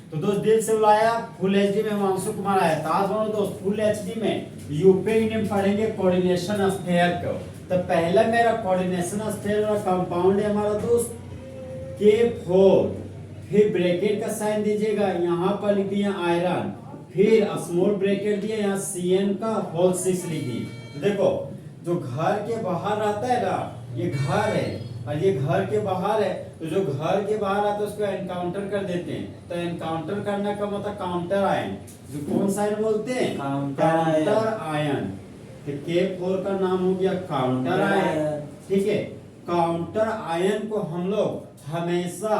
तो दोस्त दिल से बुलाया फुल एचडी में हिमांशु कुमार आया था। आज हम दोस्त फुल एचडी में यूपीएक नेम पढ़ेंगे कोऑर्डिनेशन स्फीयर को। तो पहला मेरा कोऑर्डिनेशन स्फीयर वाला कंपाउंड है हमारा दोस्त K4। फिर ब्रैकेट का साइन दीजिएगा, यहाँ पर लिख दिया आयरन, फिर स्मॉल ब्रैकेट दिया, यहाँ Cn का होल 6 लिख दी। तो देखो जो घर के बाहर रहता है ना, ये घर है और ये घर के बाहर है, तो जो घर के बाहर आता है उसको एनकाउंटर कर देते हैं। तो एनकाउंटर करने का मतलब काउंटर आयन, जो कौन सा आयन बोलते हैं, काउंटर आयन। तो K4 का नाम हो गया काउंटर आयन, ठीक है। काउंटर आयन को हम लोग हमेशा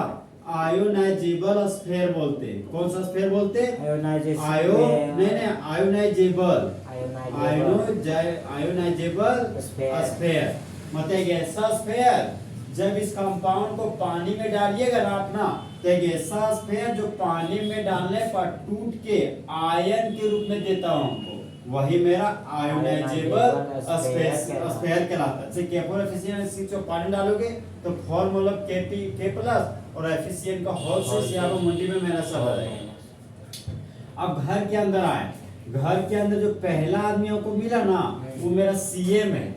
आयोनाइजेबल स्फीयर बोलते हैं। कौन सा स्फीयर बोलते हैं, आयोनाइजेबल स्फीयर। मतलब एक ऐसा स्फीयर जब इस कंपाउंड को पानी में डालिएगा ना अपना, तो एक ऐसा स्फीयर जो पानी में डालने पर टूट के आयन के रूप में देता हूं हमको, वही मेरा आयोनाइजेबल स्फीयर कहलाता है। जैसे K4 FeCN जो पानी डालोगे तो फॉर्मूला K+ और FeCN का होल 6 यहाँ पर मुंडी में मेरा सब रहेगा। अब घर के अंदर आए, घर के अंदर जो पहला आदमी को मिला ना, वो मेरा CM है।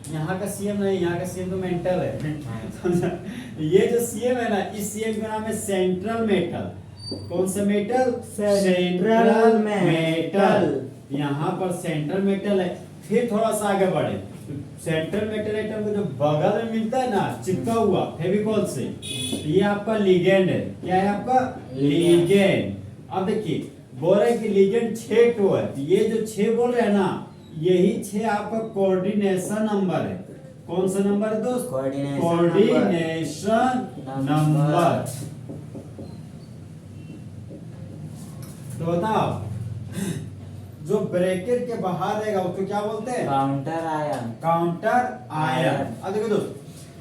यहाँ का CM नहीं, यहाँ का CM तो मेंटल है। ये जो CM है ना, इस CM का नाम है सेंट्रल मेटल। कौन सा मेटल, सेंट्रल मेटल। यहाँ पर सेंट्रल मेटल है। फिर थोड़ा सा आगे बढ़े, सेंट्रल मेटल आइटम को जो बगल में मिलता है ना चिपका हुआ फेविकॉल से, ये आपका लिगेंड है। क्या है आपका लिगेंड। अब देखिए बोल रहे कि लिगेंड 6 टो है, ये जो 6 बोल रहे हैं ना, यही 6 आपका कोऑर्डिनेशन नंबर है। कौन सा नंबर है दोस्त, कोऑर्डिनेशन नंबर। तो बताओ जो ब्रैकेट के बाहर रहेगा उसको क्या बोलते हैं, काउंटर आयन। Counter ion. अब देखो दोस्त,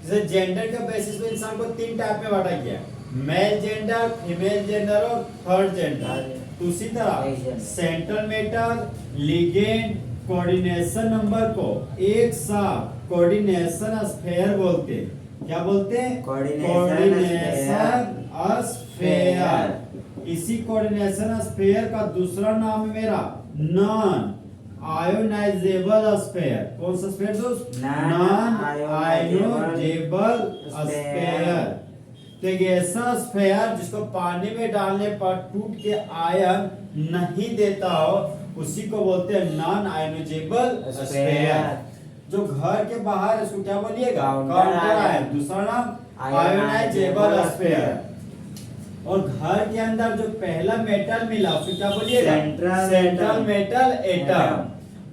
जैसे जेंडर के बेसिस पे इंसान को 3 टाइप में बांटा गया, मेल जेंडर, फीमेल जेंडर और थर्ड जेंडर। तो उसी तरह central metal, ligand, coordination number को एक साथ कोऑर्डिनेशन स्फीयर बोलते हैं। क्या बोलते हैं, कोऑर्डिनेशन स्फीयर। इसी कोऑर्डिनेशन स्फीयर का दूसरा नाम है मेरा नॉन आयोनाइजेबल स्फीयर। कौन सा स्फीयर दोस्त, नॉन आयोनाइजेबल स्फीयर। तो एक ऐसा स्फीयर जिसको पानी में डालने पर टूट के आयन नहीं देता हो, उसी को बोलते हैं नॉन आयोनाइजेबल स्फीयर। जो घर के बाहर है उसको क्या बोलिएगा, काउंटर आयन। दूसरा नाम आयोनाइजेबल स्फीयर। और घर के अंदर जो पहला मेटल मिला उसको क्या बोलिएगा, सेंट्रल मेटल एटम।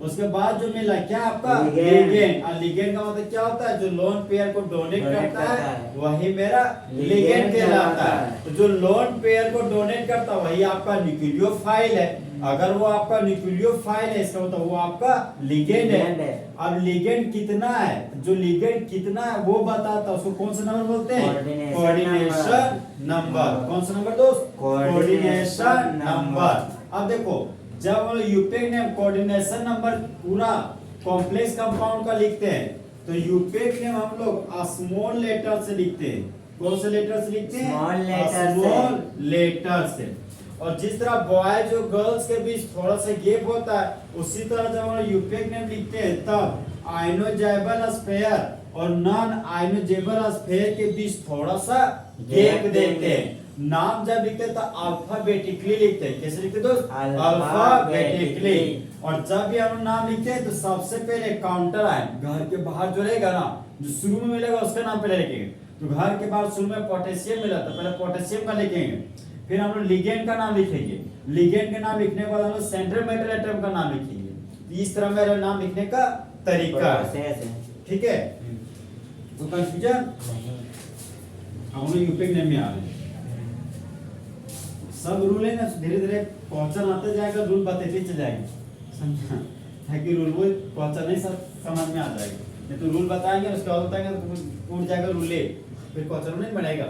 उसके बाद जो मिला क्या आपका लिगेंड। और लिगेंड का मतलब क्या होता है, जो लोन पेयर को डोनेट करता है वही मेरा लिगेंड कहलाता है। तो जो लोन पेयर को डोनेट करता है वही आपका न्यूक्लियोफाइल है। अगर वो आपका न्यूक्लियोफाइल है इसका मतलब वो आपका लिगेंड है। अब लिगेंड कितना है, जो लिगेंड कितना है वो बताता है, उसको कौन सा नंबर बोलते हैं, कोऑर्डिनेशन नंबर। कौन सा नंबर दोस्त, कोऑर्डिनेशन नंबर। अब देखो जब हम यूपीएक नेम कोऑर्डिनेशन नंबर पूरा कॉम्प्लेक्स कंपाउंड का लिखते हैं, तो यूपीएक नेम हम लोग स्मॉल लेटर से लिखते हैं। कौन से लेटर से लिखते हैं, स्मॉल लेटर से। और जिस तरह बॉयज और गर्ल्स के बीच थोड़ा सा गैप होता है, उसी तरह जब हम यूपीएक नेम लिखते हैं तब आयोनाइजेबल स्फीयर और नॉन आयोनाइजेबल स्फीयर के बीच थोड़ा सा गैप देते हैं। नाम जब लिखते हैं तो अल्फाबेटिकली लिखते हैं। कैसे लिखते हैं दोस्त, अल्फाबेटिकली। और जब भी हम नाम लिखते हैं तो सबसे पहले काउंटर आयन घर के बाहर जो रहेगा ना, जो शुरू में मिलेगा उसका नाम पहले लिखेंगे। तो घर के बाहर शुरू में पोटेशियम मिला तो पहले पोटेशियम का लिखेंगे, फिर हम लोग लिगेंड का नाम लिखेंगे। लिगेंड के नाम लिखने के बाद हम लोग सेंट्रल मेटल एटम का नाम लिखेंगे। इस तरह मेरा नाम लिखने का तरीका है, ठीक है। तो कंफ्यूजन हम लोग यूपीएक नेम में आ रहे हैं। सब रूल है ना, धीरे धीरे क्वेश्चन आते जाएगा, रूल बताते चले जाएंगे, समझा है कि रूल वो क्वेश्चन नहीं सब समझ में आ जाएगा। नहीं तो रूल बताएंगे उसके बाद बताएंगे तो उड़ जाएगा रूल, फिर क्वेश्चन नहीं बढ़ेगा।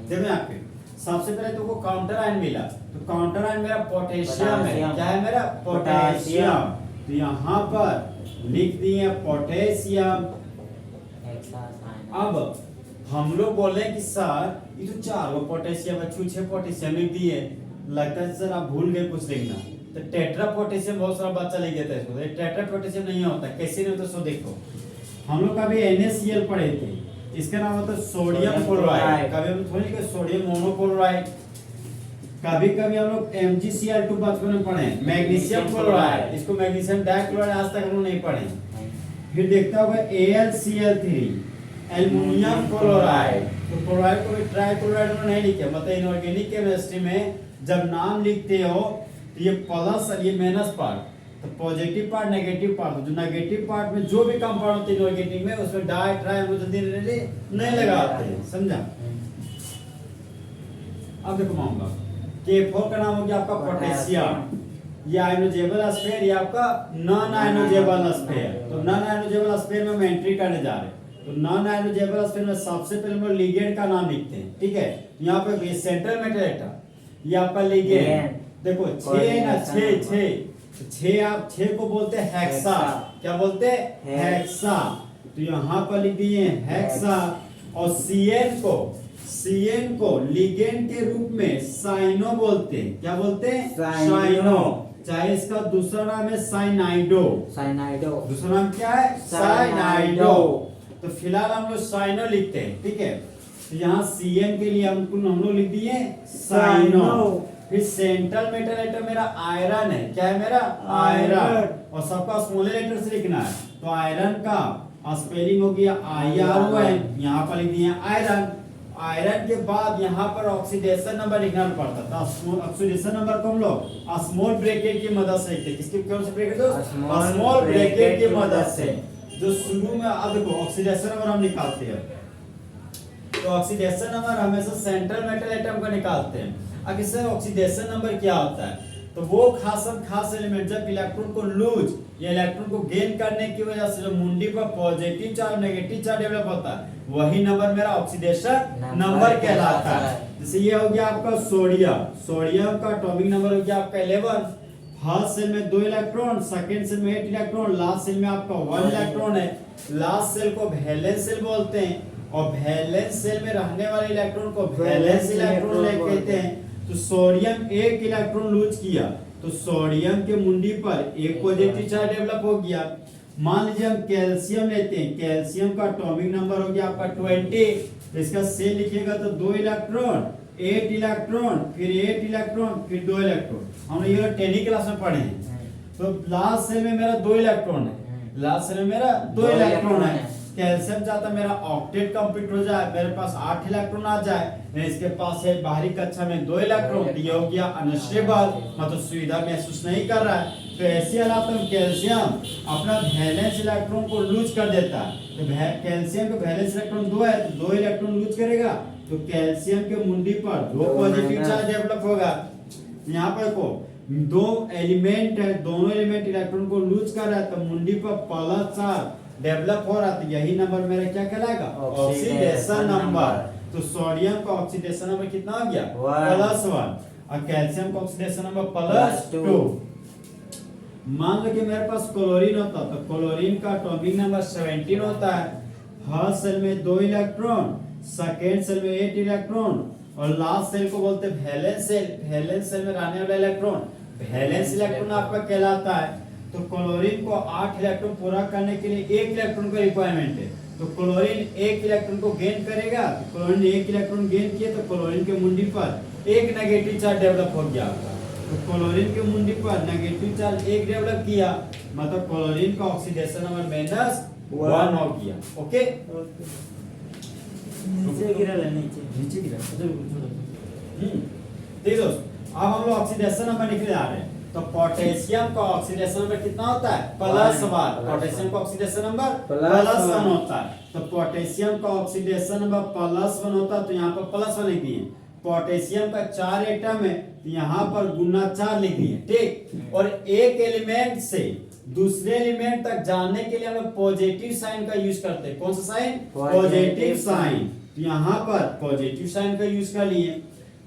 देखो आपके सबसे पहले तो वो काउंटर आयन मिला, तो काउंटर आयन मेरा पोटेशियम है। क्या है मेरा, पोटेशियम। तो यहाँ पर लिख दिए पोटेशियम। अब हम लोग बोले कि सर ये तो 4 पोटेशियम है, 6 पोटेशियम लिख दिए, लगता है सर आप भूल गए कुछ लिखना, तो टेट्रा पोटेशियम बहुत सारा बच्चा लिख देता है इसको, टेट्रा पोटेशियम नहीं होता, कैसे नहीं होता सो देखो। हम लोग कभी NaCl पढ़े थे, इसका नाम होता है सोडियम क्लोराइड, कभी हम थोड़ी कि सोडियम मोनोक्लोराइड, कभी कभी हम लोग MgCl2 बचपन में पढ़े, मैग्नीशियम क्लोराइड, इसको मैग्नीशियम डाइक्लोराइड आज तक हम लोग नहीं पढ़े। फिर देखता होगा AlCl3 एल्युमिनियम क्लोराइड, तो क्लोराइड को भी ट्राइक्लोराइड में नहीं लिखे, मतलब इनऑर्गेनिक केमिस्ट्री में जब नाम लिखते हो तो ये प्लस और ये माइनस पार्ट, तो पॉजिटिव पार्ट नेगेटिव पार्ट, जो नेगेटिव पार्ट में जो भी कंपाउंड होते हैं इनऑर्गेनिक में उसमें डाई ट्राई हम लोग जल्दी नहीं लगाते हैं, समझा। अब देखो मामला K4 का नाम हो गया आपका पोटेशियम, ये आयनोजेबल स्फीयर, ये आपका नॉन आयनोजेबल स्फीयर। तो नॉन आयनोजेबल स्फीयर में हम एंट्री करने जा रहे हैं, तो नॉन आयनोजेबल स्फीयर में सबसे पहले हम लिगेंड का नाम लिखते हैं, ठीक है। यहाँ पे सेंट्रल मेटल एटम, ये आपका लिगेंड, देखो 6 ना 6 आप 6 को बोलते हैं हेक्सा, क्या बोलते हैं हेक्सा, तो यहाँ पर लिख दिए हेक्सा। और CN को लिगेंड के रूप में साइनो बोलते हैं, क्या बोलते हैं साइनो, चाहे इसका दूसरा नाम है साइनाइडो, दूसरा नाम क्या है साइनाइडो। तो फिलहाल हम लोग साइनो लिखते हैं, ठीक है। तो यहाँ CN के लिए हम लोग लिख दिए साइनो। फिर सेंट्रल मेटल एटम मेरा आयरन है, क्या है मेरा आयरन, और सबका स्मॉल लेटर से लिखना है, तो आयरन का स्पेलिंग हो गया IRON, यहाँ पर लिख दिए आयरन। आयरन के बाद यहाँ पर ऑक्सीडेशन नंबर लिखना पड़ता था, ऑक्सीडेशन नंबर को हम लोग स्मॉल ब्रैकेट की मदद से लिखते हैं, किसकी कौन से ब्रैकेट, स्मॉल ब्रैकेट की मदद से, जो शुरू में अब देखो ऑक्सीडेशन नंबर हम निकालते हैं, तो ऑक्सीडेशन नंबर हमेशा सेंट्रल मेटल एटम का निकालते हैं। अब इससे ऑक्सीडेशन नंबर क्या होता है, तो वो खास एलिमेंट जब इलेक्ट्रॉन को लूज या इलेक्ट्रॉन को गेन करने की वजह से जो मुंडी पर positive charge negative charge develop होता है, वही नंबर मेरा ऑक्सीडेशन नंबर कहलाता है। जैसे ये हो गया आपका सोडियम का एटॉमिक नंबर हो गया आपका 11, फर्स्ट सेल में 2 इलेक्ट्रॉन, सेकंड सेल में 8 इलेक्ट्रॉन, लास्ट सेल में आपका 1 इलेक्ट्रॉन है। लास्ट सेल को वैलेंस सेल बोलते हैं, और वैलेंस सेल में रहने वाले इलेक्ट्रॉन को वैलेंस इलेक्ट्रॉन कहते हैं। तो सोडियम 1 इलेक्ट्रॉन लूज किया, तो सोडियम के मुंडी पर एक पॉजिटिव चार्ज डेवलप हो गया। मान लीजिए हम कैल्शियम लेते हैं, कैल्शियम का एटॉमिक नंबर हो गया आपका 20, तो इसका सेल लिखिएगा तो 2 इलेक्ट्रॉन 8 इलेक्ट्रॉन फिर 8 इलेक्ट्रॉन फिर 2 इलेक्ट्रॉन, हम ये 10वीं क्लास में पढ़े हैं। तो लास्ट सेल में मेरा 2 इलेक्ट्रॉन है, लास्ट सेल में मेरा 2 इलेक्ट्रॉन है। कैल्शियम चाहता मेरा ऑक्टेट कंप्लीट हो जाए, मेरे पास 8 इलेक्ट्रॉन आ जाए, इसके पास है बाहरी कक्षा में 2 इलेक्ट्रॉन, ये हो गया अनस्टेबल, मतलब सुविधा महसूस नहीं कर रहा है। तो ऐसे हालात में कैल्शियम अपना वैलेंस इलेक्ट्रॉन को लूज कर देता है। तो कैल्शियम का वैलेंस इलेक्ट्रॉन 2 है, तो 2 इलेक्ट्रॉन लूज करेगा, तो कैल्शियम के मुंडी पर 2 पॉजिटिव चार्ज डेवलप होगा। यहाँ पर को 2 एलिमेंट है, दोनों एलिमेंट इलेक्ट्रॉन को लूज कर रहा है, तो मुंडी पर प्लस चार्ज डेवलप हो रहा, तो यही नंबर मेरा क्या कहलाएगा ऑक्सीडेशन नंबर। तो सोडियम का ऑक्सीडेशन नंबर कितना हो गया +1, और कैल्शियम का ऑक्सीडेशन नंबर +2। मान लो कि मेरे पास क्लोरीन होता, तो क्लोरीन का एटॉमिक नंबर 17 होता है। फर्स्ट सेल में 2 इलेक्ट्रॉन, सेकेंड सेल में 8 इलेक्ट्रॉन, और लास्ट सेल को बोलते हैं वैलेंस सेल। वैलेंस सेल में रहने वाला इलेक्ट्रॉन वैलेंस इलेक्ट्रॉन आपका कहलाता है। तो क्लोरीन को 8 इलेक्ट्रॉन पूरा करने के लिए 1 इलेक्ट्रॉन का रिक्वायरमेंट है, तो क्लोरीन 1 इलेक्ट्रॉन को गेन करेगा। क्लोरीन 1 इलेक्ट्रॉन गेन किया, तो क्लोरीन के मुंडी पर एक नेगेटिव चार्ज डेवलप हो गया। तो क्लोरीन के मुंडी पर नेगेटिव चार्ज 1 डेवलप किया, मतलब क्लोरीन का ऑक्सीडेशन नंबर -1 हो गया। ओके, नीचे गिरा। देखो अब हम लोग ऑक्सीडेशन नंबर निकले आ रहे हैं। तो पोटेशियम का ऑक्सीडेशन नंबर कितना होता है +1, पोटेशियम का ऑक्सीडेशन नंबर +1 होता है। तो पोटेशियम का ऑक्सीडेशन नंबर +1 होता है, तो यहाँ पर +1 लिख दिए। पोटेशियम का 4 एटम है, तो यहाँ पर गुना 4 लिख दिए, ठीक। और एक एलिमेंट से दूसरे एलिमेंट तक जाने के लिए हम लोग पॉजिटिव साइन का यूज करते हैं। कौन सा साइन, पॉजिटिव साइन। तो यहाँ पर पॉजिटिव साइन का यूज कर लिए।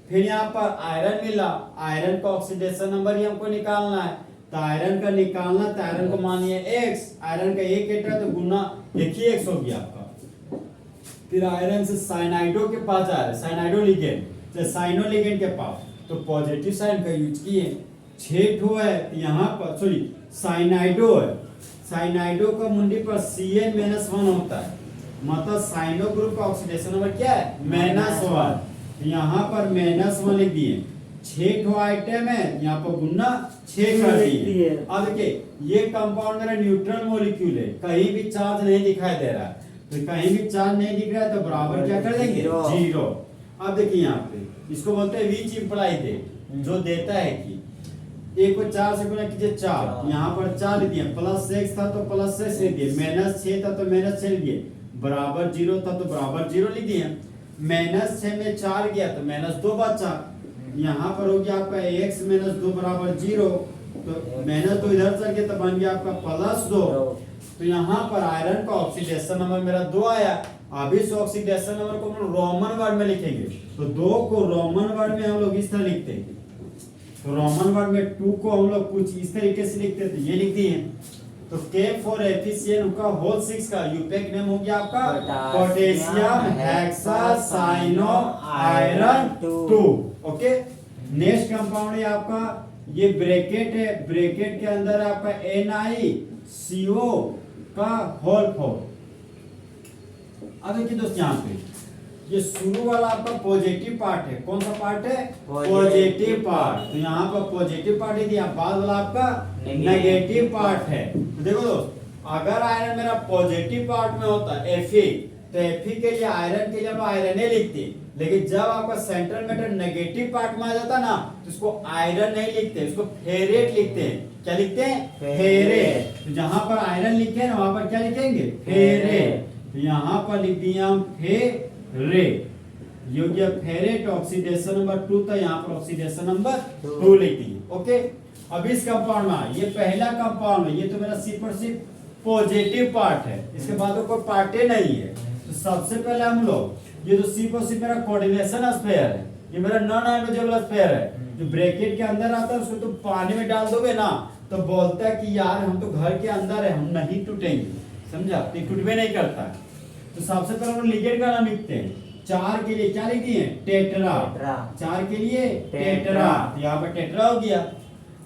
फिर यहाँ पर आयरन मिला, आयरन का ऑक्सीडेशन नंबर ही हमको निकालना है, तो आयरन का निकालना, तो आयरन को मानिए X, आयरन का 1 एटम तो गुना 1 ही X हो गया आपका। फिर आयरन से साइनाइडो के पास जा रहे हैं, साइनाइडो लिगेंड, तो साइनो लिगेंड के पास, तो पॉजिटिव साइन का यूज किए। 6 ठो है यहाँ पर, सॉरी साइनाइडो है, साइनाइडो का मुंडी पर Cn-1 होता है, मतलब साइनो ग्रुप का ऑक्सीडेशन नंबर क्या है -1। यहाँ पर -1 लिख दिए। 6 ठो आइटम है, यहाँ पर गुना 6 कर दिए। अब देखिए ये कंपाउंड मेरा न्यूट्रल मॉलिक्यूल है, कहीं भी चार्ज नहीं दिखाई दे रहा है, तो कहीं भी चार्ज नहीं दिख रहा है तो बराबर क्या कर देंगे 0। अब देखिए यहाँ पे इसको बोलते हैं विच इंप्लाई दे, जो देता है कि एक को 4 से गुना कीजिए 4, यहाँ पर 4 लिख दिए, +6 था तो +6 लिख दिए, -6 था तो -6 लिख दिए, बराबर 0 था तो बराबर 0 लिख दिए। -6 में 4 गया तो -2 बचा, यहाँ पर हो गया आपका x - 2 बराबर 0, तो -2 इधर चल गया तो बन गया आपका +2। तो यहाँ पर आयरन का ऑक्सीडेशन नंबर मेरा 2 आया। अब इस ऑक्सीडेशन नंबर को हम रोमन वर्ड में लिखेंगे, तो 2 को रोमन वर्ड में हम लोग इस तरह लिखते हैं, तो रोमन वर्ड में 2 को हम लोग कुछ इस तरीके से लिखते थे, ये लिख दिए। तो K4FeCN का होल 6 का यूपेक नेम हो गया आपका potassium hexacyano iron 2। Okay, next compound है आपका, ये ब्रैकेट है, ब्रैकेट के अंदर आपका NiCO का होल 4। अब देखिए दोस्त यहाँ पे ये शुरू वाला आपका पॉजिटिव पार्ट है, कौन सा पार्ट है पॉजिटिव पार्ट, तो यहाँ पर पॉजिटिव पार्ट है दिया, बाद वाला आपका नेगेटिव पार्ट है। तो देखो दोस्त, अगर आयरन मेरा पॉजिटिव पार्ट में होता Fe, तो Fe के लिए आयरन के लिए हम आयरन लिखते, लेकिन जब आपका सेंट्रल मेटल नेगेटिव पार्ट में आ जाता ना तो इसको आयरन नहीं लिखते, उसको फेरेट लिखते हैं। क्या लिखते हैं फेरेट। तो जहां पर आयरन लिखे हैं ना वहां पर क्या लिखेंगे फेरेट, तो यहाँ पर लिख दिए हम फेरेट, योग्य फेरेट ऑक्सीडेशन नंबर 2 था, यहाँ पर ऑक्सीडेशन नंबर 2 लिख दिए। ओके, अब इस कंपाउंड में ये पहला कंपाउंड है, ये तो मेरा सिर्फ और सिर्फ पॉजिटिव पार्ट है, इसके बाद कोई पार्टे नहीं है। तो सबसे पहले हम लोग ये तो सिर्फ और सिर्फ मेरा कोऑर्डिनेशन स्फीयर है, ये मेरा नॉन हाइड्रोजेबल स्फीयर है, जो ब्रैकेट के अंदर आता है उसको तो पानी में डाल दोगे ना तो बोलता है कि यार हम तो घर के अंदर है, हम नहीं टूटेंगे, समझा, तो टूटवे नहीं करता है। तो सबसे पहले हम लिगेंड का नाम लिखते हैं। 4 के लिए क्या लिख दिए टेट्रा, 4 के लिए टेट्रा, यहाँ पर टेट्रा हो गया।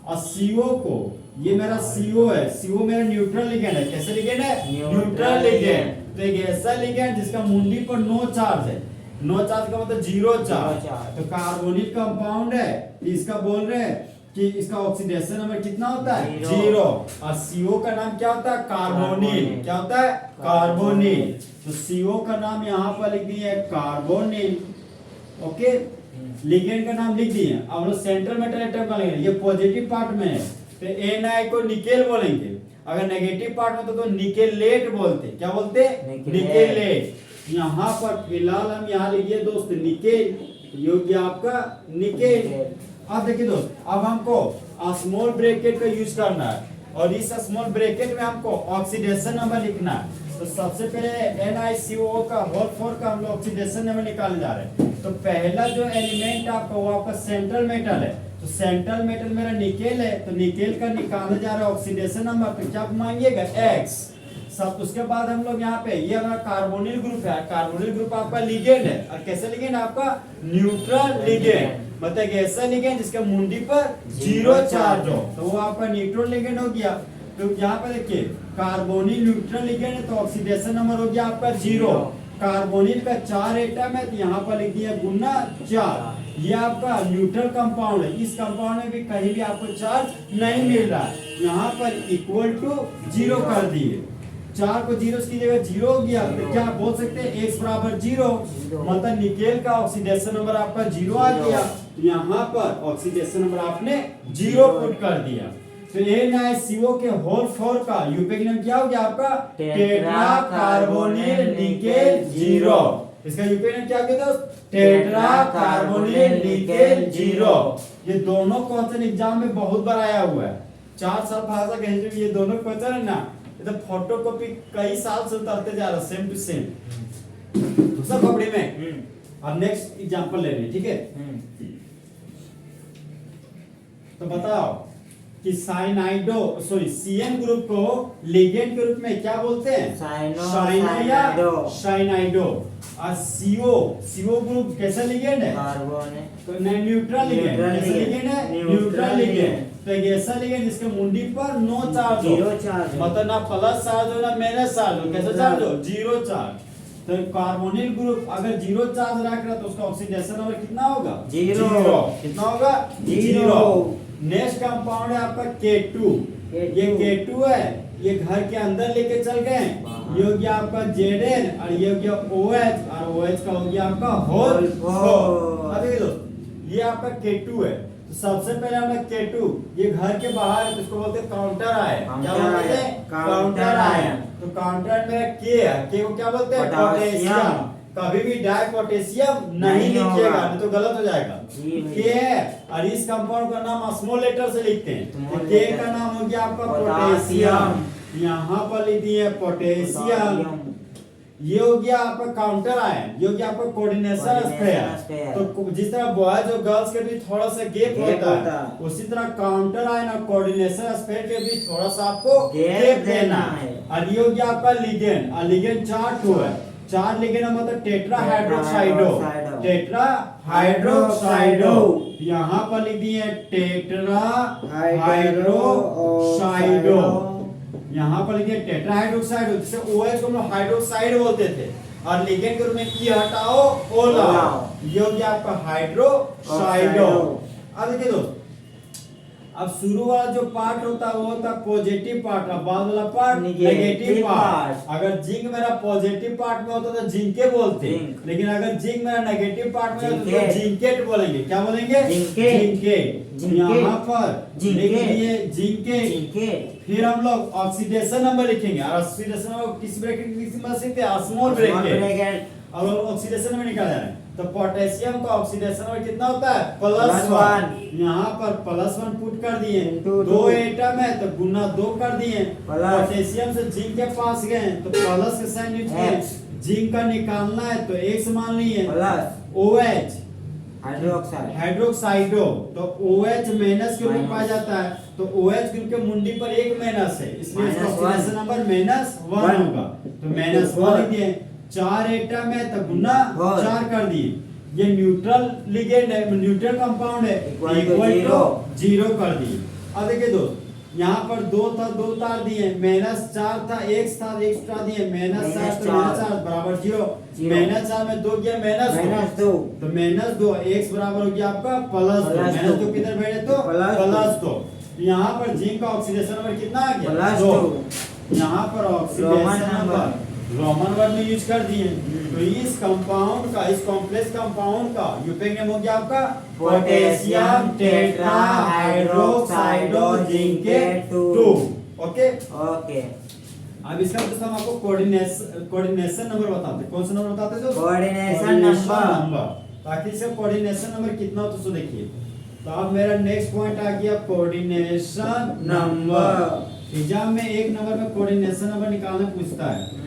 और CO को, ये मेरा CO है, CO मेरा न्यूट्रल लिगेंड है, कैसे लिगेंड है न्यूट्रल लिगेंड, तो एक ऐसा लिगेंड जिसका मुंडी पर नो चार्ज है, नो चार्ज का मतलब 0 चार्ज, तो कार्बोनिल कंपाउंड है, इसका बोल रहे हैं कि इसका ऑक्सीडेशन नंबर कितना होता है 0, और CO का नाम क्या होता है कार्बोनिल, क्या होता है कार्बोनिल, तो CO का नाम यहाँ पर लिख दिए कार्बोनिल। ओके, लिगेंड का नाम लिख दिए। अब हम लोग सेंट्रल मेटल एटम का लेंगे, ये पॉजिटिव पार्ट में है तो Na को निकेल बोलेंगे, अगर नेगेटिव पार्ट में तो निकेलेट बोलते, क्या बोलते निकेलेट। यहाँ पर फिलहाल हम यहाँ लिखिए दोस्त निकेल, योग्य आपका निकेल। अब देखिए दोस्त, अब हमको स्मॉल ब्रैकेट का यूज करना है और इस स्मॉल ब्रैकेट में हमको ऑक्सीडेशन नंबर लिखना है। तो सबसे पहले NiCO का होल 4 का हम लोग ऑक्सीडेशन नंबर निकालने जा रहे हैं। तो पहला जो एलिमेंट आपका वो आपका सेंट्रल मेटल है, तो सेंट्रल मेटल मेरा निकेल है, तो निकेल का निकालने जा रहा है ऑक्सीडेशन नंबर, तो क्या मांगिएगा X सब। उसके बाद हम लोग यहाँ पे ये हमारा कार्बोनिल ग्रुप है, कार्बोनिल ग्रुप आपका लिगेंड है, और कैसे लिगेंड आपका न्यूट्रल लिगेंड, मतलब ऐसा लिगेंड जिसका मुंडी पर 0 चार्ज हो, तो वो आपका न्यूट्रल लिगेंड हो गया। तो यहाँ पे देखिए कार्बोनिल न्यूट्रल लिगेंड है तो ऑक्सीडेशन नंबर हो गया आपका 0। कार्बोनिल का 4 एटम है तो यहाँ पर लिख दिया गुना 4, ये आपका न्यूट्रल कंपाउंड है। इस कंपाउंड में भी कहीं भी आपको चार्ज नहीं मिल रहा है, यहाँ पर इक्वल टू 0 कर दिए, 4 को 0 की जगह 0 हो गया, तो क्या बोल सकते हैं x बराबर 0, मतलब निकेल का ऑक्सीडेशन नंबर आपका 0 आ गया। यहाँ पर ऑक्सीडेशन नंबर आपने 0 पुट कर दिया। तो NiCO के होल 4 का यूपेक नाम क्या हो गया आपका टेट्रा कार्बोनिल निकेल 0, इसका यूपेक नाम क्या हो गया दोस्त टेट्रा कार्बोनिल निकेल 0। ये दोनों क्वेश्चन एग्जाम में बहुत बार आया हुआ है, 4 साल भाषा कहीं ये दोनों क्वेश्चन है ना, ये तो फोटोकॉपी कई साल से उतारते जा रहा सेम टू सेम सब कपड़े में। अब नेक्स्ट एग्जांपल ले लें, ठीक है। तो बताओ कि साइनाइडो सॉरी CN ग्रुप को लिगेंड के रूप में क्या बोलते हैं साइनो या साइनाइडो। और CO ग्रुप कैसा लिगेंड है? कार्बन है तो न्यूट्रल लिगेंड। कैसा लिगेंड है? Neutral ligand. तो एक ऐसा लिगेंड जिसके मुंडी पर नो चार्ज हो, जीरो चार्ज हो। मतलब ना प्लस चार्ज हो ना माइनस चार्ज हो। कैसा चार्ज हो? Zero charge. तो कार्बोनिल ग्रुप अगर जीरो चार्ज रख रहा तो उसका ऑक्सीडेशन नंबर कितना होगा? जीरो। कितना होगा? जीरो। नेक्स्ट कंपाउंड है आपका K2। ये K2 है, ये घर के अंदर लेके चल गए। ये हो गया आपका Zn और ये हो गया OH और OH का हो गया आपका होल। अब देखिए दोस्त, ये आपका K2 है। तो सबसे पहले हमने K2, ये घर के बाहर है, इसको बोलते हैं काउंटर आयन। क्या बोलते हैं? Counter ion. तो काउंटर में K है, K को क्या बोलते हैं? पोटेशियम। कभी भी डाई पोटेशियम नहीं लिखिएगा, नहीं तो गलत हो जाएगा। K है और इस कंपाउंड का नाम स्मॉल लेटर से लिखते हैं। तो K का नाम हो गया आपका पोटेशियम। यहाँ पर लिख दिए पोटेशियम। ये हो गया आपका काउंटर आयन, ये हो गया आपका कोऑर्डिनेशन स्फीयर। तो जिस तरह बॉयज और गर्ल्स के बीच थोड़ा सा गैप होता है, उसी तरह काउंटर आयन और कोऑर्डिनेशन स्फीयर के बीच थोड़ा सा आपको गैप देना है। और ये हो गया आपका लिगेंड, और लिगेंड 4 ठो है। 4 लिगेंड मतलब टेट्रा हाइड्रोक्साइडो। टेट्रा हाइड्रोक्साइडो। यहाँ पर लिख दिए टेट्रा हाइड्रोक्साइडो। यहाँ पर लिखिए टेट्रा हाइड्रोक्साइड, जिसे OH को हम लोग हाइड्रोक्साइड बोलते थे। और लिगेंड के रूप में ई हटाओ ओ लगाओ, ये हो गया आपका हाइड्रोक्साइडो। अब देखिए दोस्त, अब शुरू वाला जो पार्ट होता है वो होता है पॉजिटिव पार्ट, और बाद वाला पार्ट नेगेटिव पार्ट। अगर जिंक मेरा पॉजिटिव पार्ट में होता तो जिंके बोलते, लेकिन अगर जिंक मेरा नेगेटिव पार्ट में होता तो जिंकेट बोलेंगे। क्या बोलेंगे? जिंकेट। यहाँ पर लिख दिए जिंकेट। फिर हम लोग ऑक्सीडेशन नंबर लिखेंगे, और ऑक्सीडेशन नंबर किस ब्रैकेट की मदद से? Small bracket. और ऑक्सीडेशन नंबर निकाल रहे हैं तो पोटेशियम का ऑक्सीडेशन नंबर कितना होता है? +1। यहाँ पर +1 पुट कर दिए। 2 एटम है तो गुना 2 कर दिए। पोटेशियम से जिंक के पास गए तो प्लस के साइन यूज किए। जिंक का निकालना है तो X मान लिए। OH हाइड्रोक्साइडो, तो OH माइनस के रूप में पाया जाता है। तो OH ग्रुप के मुंडी पर एक माइनस है, इसलिए इसका ऑक्सीडेशन नंबर -1 होगा। तो -1 लिख दिए। 4 एटम है तो गुना 4 कर दिए। ये न्यूट्रल लिगेंड है, न्यूट्रल कंपाउंड है, इक्वल टू 0 कर दिए। अब देखिए दोस्त, यहाँ पर 2 था 2 तार दिए, -4 था 1 था 1 तार दिए, -4 तो -4 बराबर 0। -4 में 2 गया -2, तो -2 x बराबर हो गया आपका +2। -2 किधर बैठे तो +2। यहाँ पर जिंक का ऑक्सीडेशन नंबर कितना आ गया? 2। यहाँ पर ऑक्सीडेशन नंबर रोमन वर्ड में यूज कर दिए। तो इस कंपाउंड का, इस कॉम्प्लेक्स कंपाउंड का यूपीएक नेम हो गया आपका पोटेशियम टेट्रा हाइड्रोक्साइडो जिंकेट 2। ओके। अब इसका मतलब हम आपको कोऑर्डिनेशन नंबर बताते हैं। कौन सा नंबर बताते हैं? Coordination number. ताकि इसका कोऑर्डिनेशन नंबर कितना हो तो देखिए। तो अब मेरा नेक्स्ट पॉइंट आ गया कोऑर्डिनेशन नंबर। एग्जाम में 1 नंबर में कोऑर्डिनेशन नंबर निकालना पूछता है,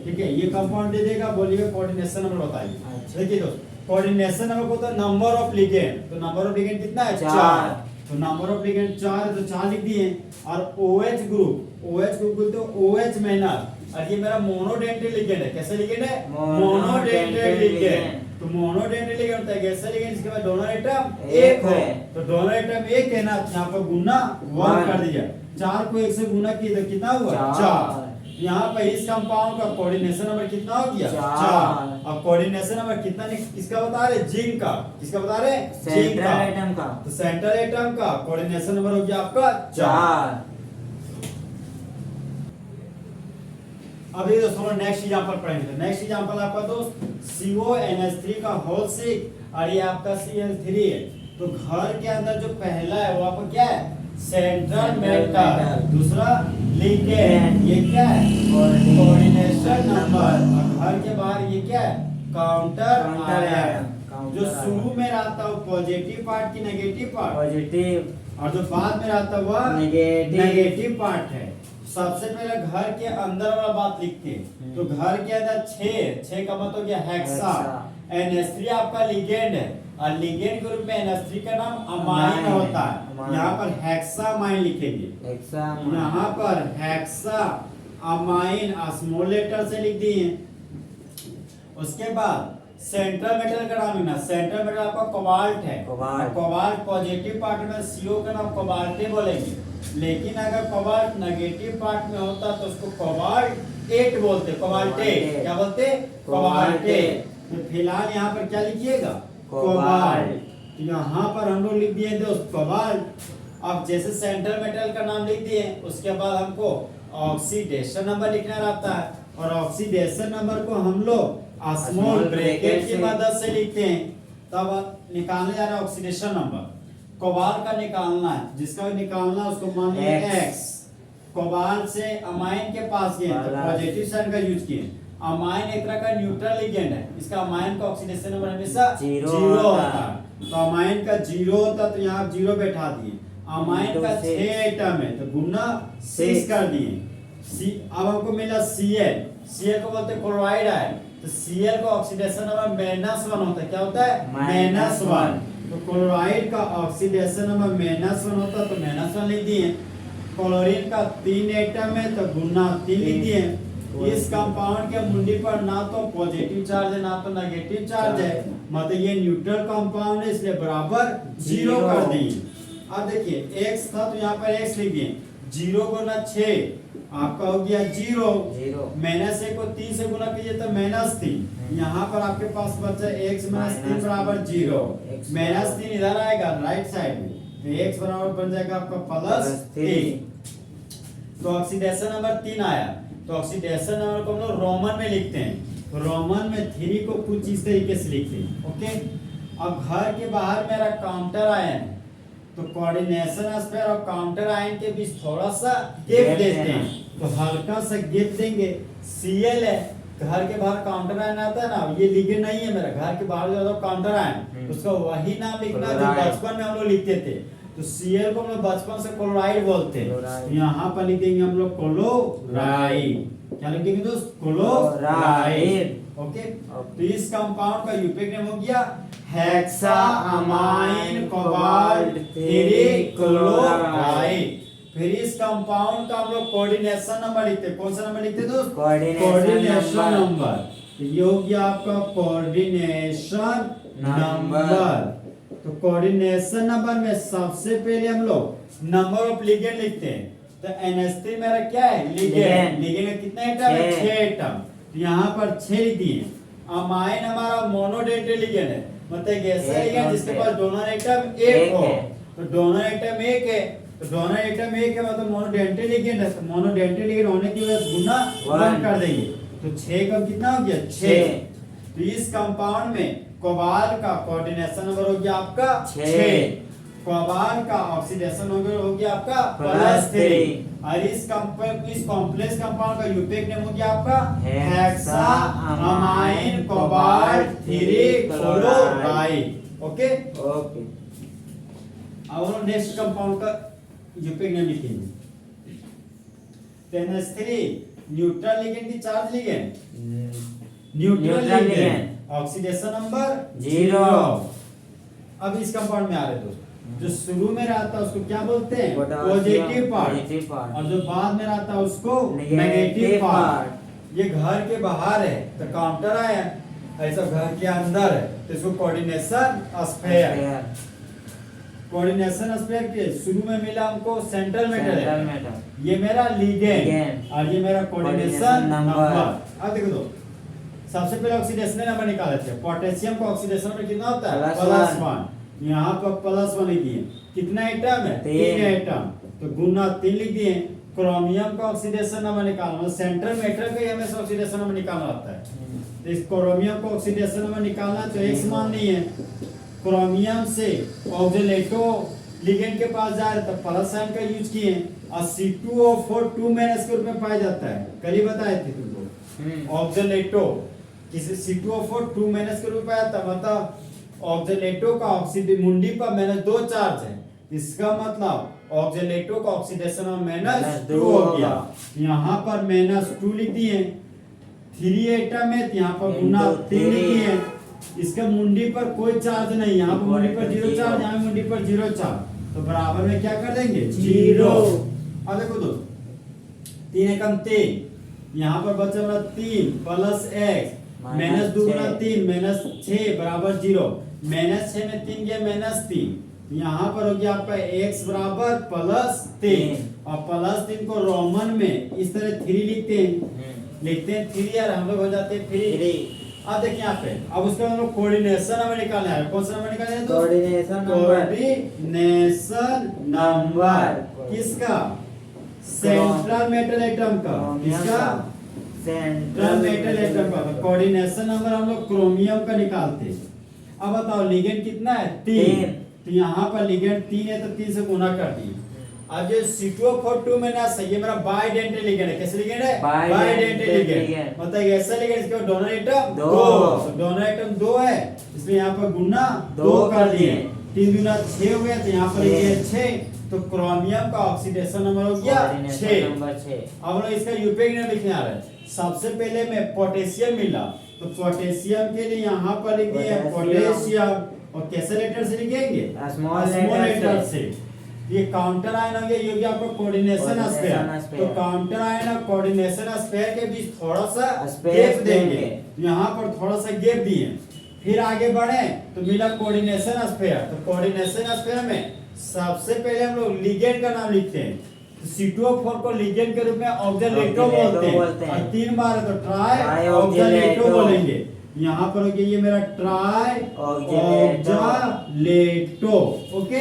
ठीक है। ये कंपाउंड दे देगा, बोलिएगा कोऑर्डिनेशन नंबर बताइए। देखिए दोस्त, कोऑर्डिनेशन नंबर को तो नंबर ऑफ लिगेंड, तो नंबर ऑफ लिगेंड कितना है? 4। तो नंबर ऑफ लिगेंड 4 है तो 4 लिख दिए। और OH ग्रुप बोलते हो OH माइनस, और ये मेरा मोनोडेंटेड लिगेंड है। कैसे लिगेंड है? Monodentate ligand. तो मोनोडेंटेड लिगेंड होता है कैसे लिगेंड जिसके बाद दोनों एटम एक हो। तो दोनों एटम एक है ना, यहाँ पर गुना 1 कर दिया। 4 को 1 से गुना किया तो कितना हुआ? 4। यहाँ पर इस कंपाउंड का कोऑर्डिनेशन नंबर कितना हो गया? 4। अब कोऑर्डिनेशन नंबर कितना किसका बता रहे? जिंक का। किसका बता रहे? सेंट्रल एटम का। तो सेंट्रल एटम का कोऑर्डिनेशन नंबर हो गया आपका 4। अब ये दोस्तों नेक्स्ट एग्जांपल पढ़ेंगे। नेक्स्ट एग्जांपल आपका दोस्त CONH3 का होल 6 और ये आपका Cl3 है। तो घर के अंदर जो पहला है वो आपका क्या है? Central metal. दूसरा लिगेंड, ये क्या है? Coordination number. और घर के बाहर ये क्या है? Counter ion. जो शुरू में रहता है वो पॉजिटिव पार्ट की नेगेटिव पार्ट? पॉजिटिव। और जो बाद में रहता है वह नेगेटिव पार्ट है। सबसे पहले घर के अंदर वाला बात लिखते हैं। तो घर के अंदर 6 का मतलब क्या? हेक्सा। NH3 आपका लिगेंड है, और लिगेंड के रूप में NH3 का नाम अमाइन होता है। यहाँ पर हेक्सामाइन लिखेंगे। यहाँ पर हेक्सा अमाइन स्मॉल लेटर से लिख दिए। उसके बाद सेंट्रल मेटल का नाम लिखना। सेंट्रल मेटल आपका कोबाल्ट है। कोबाल्ट। कोबाल्ट पॉजिटिव पार्ट में CO का नाम कोबाल्ट बोलेंगे, लेकिन अगर कोबाल्ट नेगेटिव पार्ट में होता तो उसको कोबाल्ट बोलते। कोबाल्टेट क्या बोलते? कोबाल्टेट। तो फिलहाल यहाँ पर क्या लिखिएगा? कोबाल्ट। तो यहाँ पर हम लोग लिख दिए दोस्त कोबाल्ट। अब जैसे सेंट्रल मेटल का नाम लिख दिए, उसके बाद हमको ऑक्सीडेशन नंबर लिखना रहता है, और ऑक्सीडेशन नंबर को हम लोग स्मॉल ब्रैकेट की मदद से लिखते हैं। तब निकालने जा रहा है ऑक्सीडेशन नंबर। कोबाल्ट का निकालना है, जिसका निकालना है उसको मान लीजिए X। कोबाल्ट से अमाइन के पास गए तो पॉजिटिव साइन का यूज किए। अमाइन एक तरह का न्यूट्रल लिगेंड है, इसका अमाइन का ऑक्सीडेशन नंबर हमेशा 0 होता है। तो अमाइन का 0 होता तो यहाँ 0 बैठा दिए। अमाइन का 6 एटम है तो गुना 6 कर दिए। अब हमको मिला Cl। Cl को बोलते हैं क्लोराइड आयन। तो Cl का ऑक्सीडेशन नंबर -1 होता है। क्या होता है? -1। तो क्लोराइड का ऑक्सीडेशन नंबर -1 होता तो -1 लिख दिए। क्लोरीन का 3 एटम है तो गुना 3 लिख दिए। इस कंपाउंड के मुंडी पर ना तो पॉजिटिव चार्ज है ना तो नेगेटिव चार्ज है, मतलब ये न्यूट्रल कंपाउंड है, इसलिए बराबर 0 कर दिए। अब देखिए X था तो यहाँ पर X लिख दिए। 0 गुना 6 आपका हो गया 0। -1 को 3 से गुना कीजिए तो -3। यहाँ पर आपके पास बचा X - 3 बराबर 0। -3 इधर आएगा राइट साइड में, तो X बराबर बन जाएगा आपका +3। तो ऑक्सीडेशन नंबर 3 आया। तो ऑक्सीडेशन नंबर को हम लोग रोमन में लिखते हैं। तो रोमन में 3 को कुछ इस तरीके से लिखते हैं। ओके, अब घर के बाहर मेरा काउंटर आयन, तो कोऑर्डिनेशन स्पेयर और काउंटर आयन के बीच थोड़ा सा गैप देते हैं। तो हल्का सा गैप देंगे। Cl है, घर के बाहर काउंटर आयन आता है ना, ये लिगेंड नहीं है मेरा, घर के बाहर जो काउंटर आयन, उसका वही नाम लिखना जो बचपन में हम लोग लिखते थे। तो Cl को हम लोग बचपन से क्लोराइड बोलते हैं। यहाँ पर लिख देंगे हम लोग क्लोराइड। क्या लिख देंगे दोस्त? क्लोराइड। ओके, तो इस कंपाउंड का यूपिक नेम हो गया हेक्सामाइन कोबाल्ट 3 क्लोराइड। फिर इस कंपाउंड का हम लोग कोऑर्डिनेशन नंबर लिखते हैं। कौन सा नंबर लिखते हैं दोस्त? Coordination number. तो ये हो गया आपका कोऑर्डिनेशन नंबर। तो कोऑर्डिनेशन नंबर में सबसे पहले हम लोग नंबर ऑफ लिगेंड लिखते हैं। तो NH3 मेरा क्या है? लिगेंड। लिगेंड का कितना एटम है? 6 एटम। तो यहाँ पर 6 लिख दिए। अमाइन हमारा मोनोडेंटल लिगेंड है, मतलब एक ऐसा लिगेंड जिसके पास डोनर एटम 1 हो। तो डोनर एटम 1 है, तो डोनर एटम 1 है मतलब मोनोडेंटल लिगेंड है। तो मोनोडेंटल लिगेंड होने की वजह से गुना 1 कर देंगे। तो 6 का कितना हो गया? 6। तो इस कंपाउंड में कोबाल्ट का कोऑर्डिनेशन नंबर हो गया आपका 6। कोबाल्ट का ऑक्सीडेशन नंबर हो गया आपका +3। और इस कॉम्प्लेक्स कंपाउंड का यूपिक नेम हो गया आपका हेक्सामाइन कोबाल्ट 3 क्लोराइड। ओके, अब हम नेक्स्ट कंपाउंड का यूपिक नेम लिखेंगे। NH3 न्यूट्रल लिगेंड की charge ligand? Neutral ligand. Oxidation number 0। अब इस कंपाउंड में आ रहे दोस्तों, जो शुरू में रहता है उसको क्या बोलते हैं? Positive part. और जो बाद में रहता है उसको नेगेटिव पार्ट। ये घर के बाहर है तो काउंटर आया, ऐसा घर के अंदर है तो इसको कोऑर्डिनेशन स्फीयर। कोऑर्डिनेशन स्फीयर के शुरू में मिला हमको सेंट्रल मेटल है, ये मेरा लिगेंड और ये मेरा कोऑर्डिनेशन नंबर। अब देखो दो, सबसे पहले ऑक्सीडेशन नंबर निकाल लेते हैं। पोटेशियम का ऑक्सीडेशन नंबर कितना होता है? +1। यहाँ पर +1 लिख दिए। कितना एटम है? 3 एटम, तो गुना 3 लिख दिए। क्रोमियम का ऑक्सीडेशन नंबर निकालना, सेंट्रल मेटल का हमेशा ऑक्सीडेशन नंबर निकालना होता है। तो इस क्रोमियम का ऑक्सीडेशन नंबर निकालना तो X मान नहीं है। क्रोमियम से ऑक्सीलेटो लिगेंड के पास जा रहे तो प्लस साइन का यूज किए, और C2O4 2 के रूप में पाया जाता है। कल ही बताए थे तुमको। ऑक्सीलेटो किसी C2O4 2 के रूप में आया था, मतलब ऑक्सीलेटो का ऑक्सीडेशन मुंडी पर -2 चार्ज है, इसका मतलब ऑक्सीलेटो का ऑक्सीडेशन -2 हो गया। यहाँ पर -2 लिख दिए। 3 एटम है, यहाँ पर गुना 3 लिख दिए। इसका मुंडी पर कोई चार्ज नहीं, यहाँ पर मुंडी पर 0 चार्ज, यहाँ मुंडी पर 0 चार्ज, तो बराबर में क्या कर देंगे? 0। अब देखो दोस्तों, 3 एकम 3, यहाँ पर बचा 3 + x माइनस 2 गुना छः। 3 माइनस 6 बराबर 0। माइनस 6 में 3 गया माइनस 3। यहाँ पर हो गया आपका x बराबर प्लस 3 और प्लस 3 को रोमन में इस तरह 3 लिखते हैं। लिखते हैं 3 यार हम लोग हो जाते हैं 3। अब देखिए यहाँ पे अब उसका हम लोग कोऑर्डिनेशन हमें निकालना है। कौन सा नंबर निकालना है? Coordination number. कोऑर्डिनेशन नंबर किसका? सेंट्रल मेटल एटम का। किसका? सेंट्रल मेटल एटम का। तो कोऑर्डिनेशन नंबर हम लोग क्रोमियम का निकालते हैं। अब बताओ लिगेंड कितना है? 3। तो यहाँ पर लिगेंड 3 है तो 3 से गुना कर दिए। अब ये C2O4 में ना सही है मेरा बाइडेंटल लिगेंड है। कैसे लिगेंड है? बाइडेंटल लिगेंड। मतलब ऐसा लिगेंड इसके डोनर एटम 2। तो डोनर एटम 2 है इसलिए यहाँ पर गुना 2 कर दिए। 3 गुना 6 हो गया तो यहाँ पर लिखे 6। तो क्रोमियम का ऑक्सीडेशन नंबर हो गया 6। अब लोग इसका यूपीए लिखने आ रहा है। सबसे पहले में पोटेशियम मिला तो पोटेशियम के लिए यहाँ पर लिख दिए पोटेशियम और कैसे लेटर से लिखेंगे? स्मॉल लेटर से। ये काउंटर आयन हो गया ये हो गया आपका कोऑर्डिनेशन स्फीयर। तो काउंटर आयन और कोऑर्डिनेशन स्फीयर के बीच थोड़ा सा गैप देंगे। यहाँ पर थोड़ा सा गैप दिए। फिर आगे बढ़े तो मिला कोऑर्डिनेशन स्फीयर। तो कोऑर्डिनेशन स्फीयर में सबसे पहले हम लोग लिगेंड का नाम लिखते हैं। C2O4 को लिगेंड के रूप में ऑक्जेलेटो बोलते हैं। और 3 बार है तो ट्राई ऑक्जेलेटो बोलेंगे। यहाँ पर हो गया ये मेरा ट्राई ऑक्जेलेटो। ओके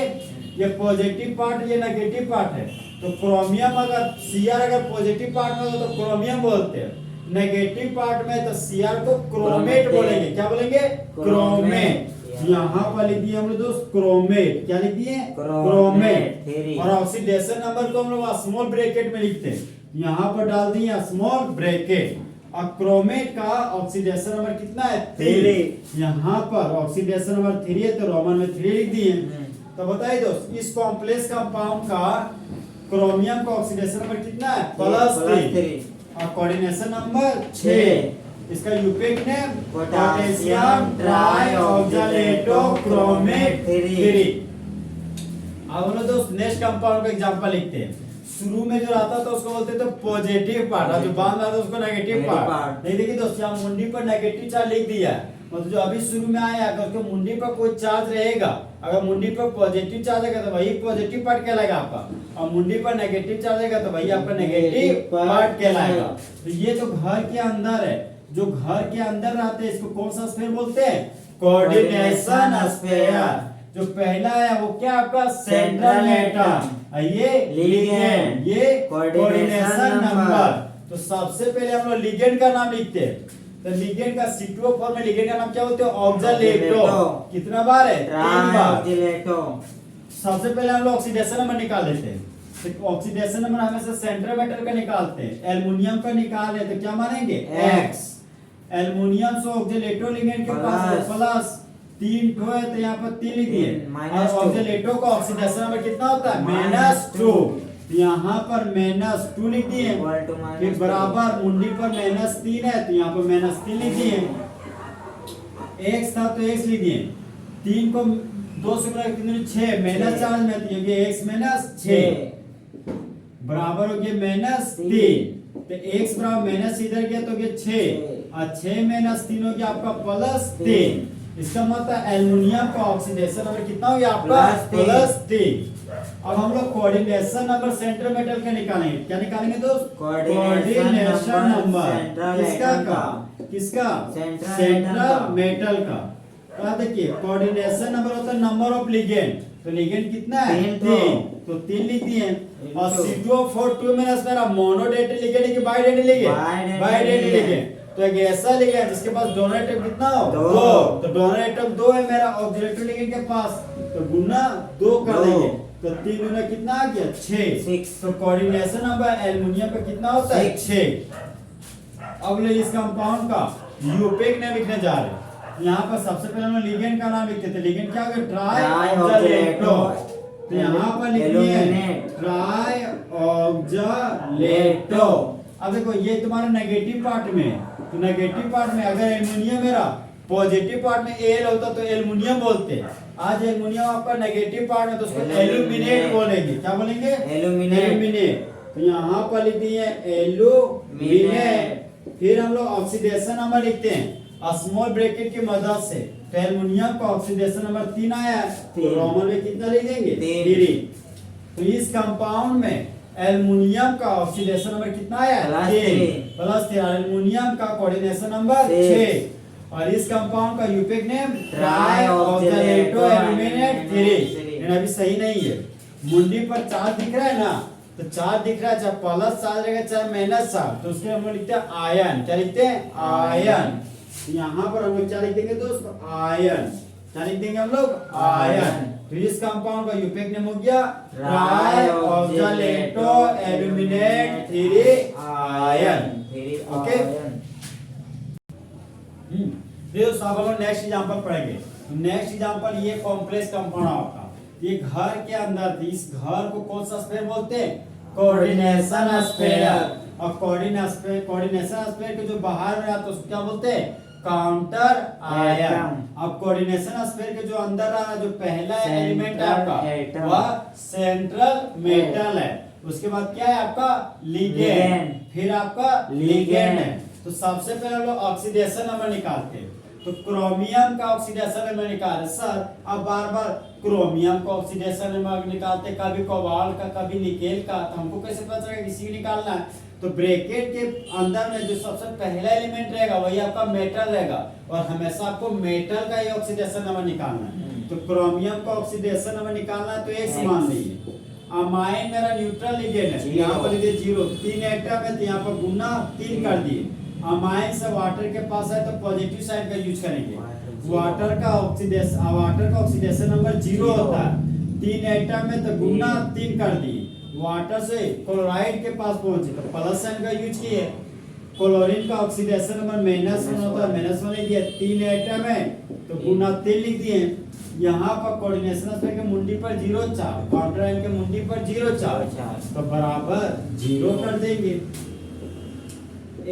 ये पॉजिटिव पार्ट ये नेगेटिव पार्ट है। तो क्रोमियम अगर Cr अगर पॉजिटिव पार्ट में हो तो क्रोमियम बोलते हैं। नेगेटिव पार्ट में तो Cr को क्रोमेट बोलेंगे। क्या बोलेंगे? क्रोमेट। यहाँ पर लिख दिए हम लोग दोस्त क्रोमेट। क्या लिख दिए? क्रोमेट। और ऑक्सीडेशन नंबर को हम लोग स्मॉल ब्रैकेट में लिखते हैं। यहाँ पर डाल दिए स्मॉल ब्रैकेट। और क्रोमेट का ऑक्सीडेशन नंबर कितना है? 3। यहाँ पर ऑक्सीडेशन नंबर 3 है तो रोमन में 3 लिख दिए। तो बताइए दोस्त इस कॉम्प्लेक्स कंपाउंड का क्रोमियम का ऑक्सीडेशन नंबर कितना है? +3 और कोऑर्डिनेशन नंबर 6। इसका UPA name potassium try oxalato chromate 3। अब हम लोग दोस्त नेक्स्ट कंपाउंड का एग्जांपल लिखते हैं। शुरू में जो आता था उसको बोलते थे पॉजिटिव पार्ट और जो बाद आता था उसको नेगेटिव पार्ट। नहीं देखिए दोस्त यहाँ मुंडी पर नेगेटिव चार्ज लिख दिया है। मतलब जो अभी शुरू में आया अगर उसके मुंडी पर कोई चार्ज रहेगा अगर मुंडी पर पॉजिटिव चार्ज है तो वही पॉजिटिव पार्ट कहलाएगा आपका और मुंडी पर नेगेटिव चार्ज है तो वही आपका नेगेटिव पार्ट कहलाएगा। तो ये जो घर के अंदर है जो घर के अंदर रहते हैं इसको कौन सा स्फीयर बोलते हैं? Coordination sphere. जो पहला है वो क्या आपका? Central atom. ये लिगेंड ये कोऑर्डिनेशन नंबर। तो सबसे पहले हम लोग लिगेंड का नाम लिखते हैं। तो लिगेंड का C2O4 में लिगेंड का नाम क्या बोलते हैं? ऑक्जेलेटो। कितना बार है? 3 बार। सबसे पहले हम लोग ऑक्सीडेशन नंबर निकाल लेते हैं। तो ऑक्सीडेशन नंबर हमेशा सेंट्रल मेटल का निकालते हैं। एल्युमिनियम का निकाल रहे तो क्या मानेंगे? X। एल्युमिनियम से ऑक्जेलेटो लिगेंड के पास प्लस 3 ठो है तो यहाँ पर 3 लिख दिए। और ऑक्जेलेटो का ऑक्सीडेशन नंबर कितना होता है? -2। यहाँ पर -2 लिख दिए। फिर बराबर मुंडी पर -3 है तो यहाँ पर -3 लिख दिए। x था तो x लिख दिए। 3 को 2 से गुणा कितने? 6 माइनस चार्ज में तो ये x -6 बराबर हो गया -3। तो x बराबर माइनस इधर गया तो गया 6 और 6 -3 हो गया आपका +3। इसका मतलब एल्युमिनियम का ऑक्सीडेशन नंबर कितना हो गया आपका? +3। अब हम लोग कोऑर्डिनेशन नंबर सेंट्रल मेटल का निकालेंगे। क्या निकालेंगे दोस्त? कोऑर्डिनेशन नंबर किसका? सेंट्रल मेटल का। तो देखिए कोऑर्डिनेशन नंबर होता है नंबर ऑफ लिगेंड। तो लिगेंड कितना है? 3। तो 3 लिख दिए। और C2O4 में मेरा मोनोडेंटल लिगेंड है कि बाइडेंटल लिगेंड? बाइडेंटल लिगेंड। तो एक ऐसा लिगेंड जिसके पास डोनर एटम कितना हो? 2। तो डोनर एटम 2 है मेरा ऑक्सीडेटिव लिगेंड के पास तो गुना 2 कर देंगे। तो 3 गुना कितना आ गया? 6। तो कोऑर्डिनेशन नंबर एल्युमिनियम पे कितना होता है? 6। अब ले इस कंपाउंड का यूपीए नेम लिखने जा रहे हैं। यहाँ पर सबसे पहले हम लिगेंड का नाम लिखते थे। लिगेंड क्या होगा? Try oxalato. तो यहाँ पर लिखिए ट्राई ऑक्जेलेटो। अब देखो ये तुम्हारा नेगेटिव पार्ट में तो नेगेटिव पार्ट में अगर एल्युमिनियम मेरा पॉजिटिव पार्ट में एल होता तो एल्युमिनियम बोलते। आज एल्युमिनियम आपका नेगेटिव पार्ट में तो उसको एल्यूमिनेट बोलेंगे। क्या बोलेंगे? एल्यूमिनेट। तो यहाँ पर लिख दिए एल्यूमिनेट। फिर हम लोग ऑक्सीडेशन नंबर लिखते हैं। स्मॉल ब्रैकेट की मदद से तो एल्युमिनियम का ऑक्सीडेशन नंबर 3 आया है, तो 3 रोमन में कितना लिख देंगे 3। 3। तो इस कंपाउंड में एल्युमिनियम का ऑक्सीडेशन नंबर कितना आया प्लस 3 प्लस 3, एल्युमिनियम का कोऑर्डिनेशन नंबर 6 और इस कंपाउंड का यूपिक नेम ट्राई ऑक्सीडेटो एल्यूमिनेट 3। लेकिन अभी सही नहीं है, मुंडी पर चार्ज दिख रहा है ना, तो चार्ज दिख रहा है चाहे प्लस चार्ज रहेगा चाहे माइनस चार्ज, तो उसके हम लोग लिखते हैं आयन। क्या लिखते हैं आयन। यहाँ पर हम लोग क्या लिख देंगे दोस्त आयन। क्या लिख देंगे हम लोग आयन। तो इस कंपाउंड का यूपिक नेम हो गया ट्राई ऑक्सीडेटो एल्यूमिनेट 3 आयन। ओके, फिर अब हम नेक्स्ट एग्जांपल पढ़ेंगे। नेक्स्ट एग्जांपल ये कॉम्प्लेक्स कंपाउंड आपका, ये घर के अंदर थी, इस घर को कौन सा स्फीयर बोलते हैं कोऑर्डिनेशन स्फीयर। और कोऑर्डिनेशन स्फीयर के जो बाहर में आता है उसको क्या बोलते हैं काउंटर आयन। अब कोऑर्डिनेशन स्फीयर के जो अंदर रहा जो पहला एलिमेंट है आपका वह सेंट्रल मेटल है, उसके बाद क्या है आपका लिगेंड, फिर आपका लिगेंड है। तो सबसे पहले हम लोग ऑक्सीडेशन नंबर निकालते हैं, तो क्रोमियम का ऑक्सीडेशन नंबर निकाले सर। अब बार बार क्रोमियम का ऑक्सीडेशन नंबर निकालते, कभी कोबाल्ट का कभी निकेल का, तो हमको कैसे पता चलेगा किसी को निकालना है। तो ब्रैकेट के अंदर में जो सबसे पहला एलिमेंट रहेगा वही आपका मेटल रहेगा, और हमेशा आपको मेटल का ही ऑक्सीडेशन नंबर निकालना है। तो क्रोमियम का ऑक्सीडेशन नंबर निकालना है तो एक मान लीजिए। अमाइन मेरा न्यूट्रल लिगेंड है, यहाँ पर लिखिए 0, 3 एटम है तो यहाँ पर गुना 3 कर दिए। अमाइन से वाटर के पास है तो पॉजिटिव साइड का यूज करेंगे। वाटर का ऑक्सीडेशन नंबर 0 होता है, 3 एटम में तो गुना 3 कर दिए। वाटर से क्लोराइड के पास पहुंचे तो प्लस साइन का यूज किए। क्लोरीन का ऑक्सीडेशन नंबर -1 होता है, -1 लिख दिया। 3 एटम है तो गुना 3 लिख दिए। यहाँ पर कोऑर्डिनेशन स्फीयर के मुंडी पर 0 4, काउंटर आयन के मुंडी पर 0 4, तो बराबर 0 कर देंगे।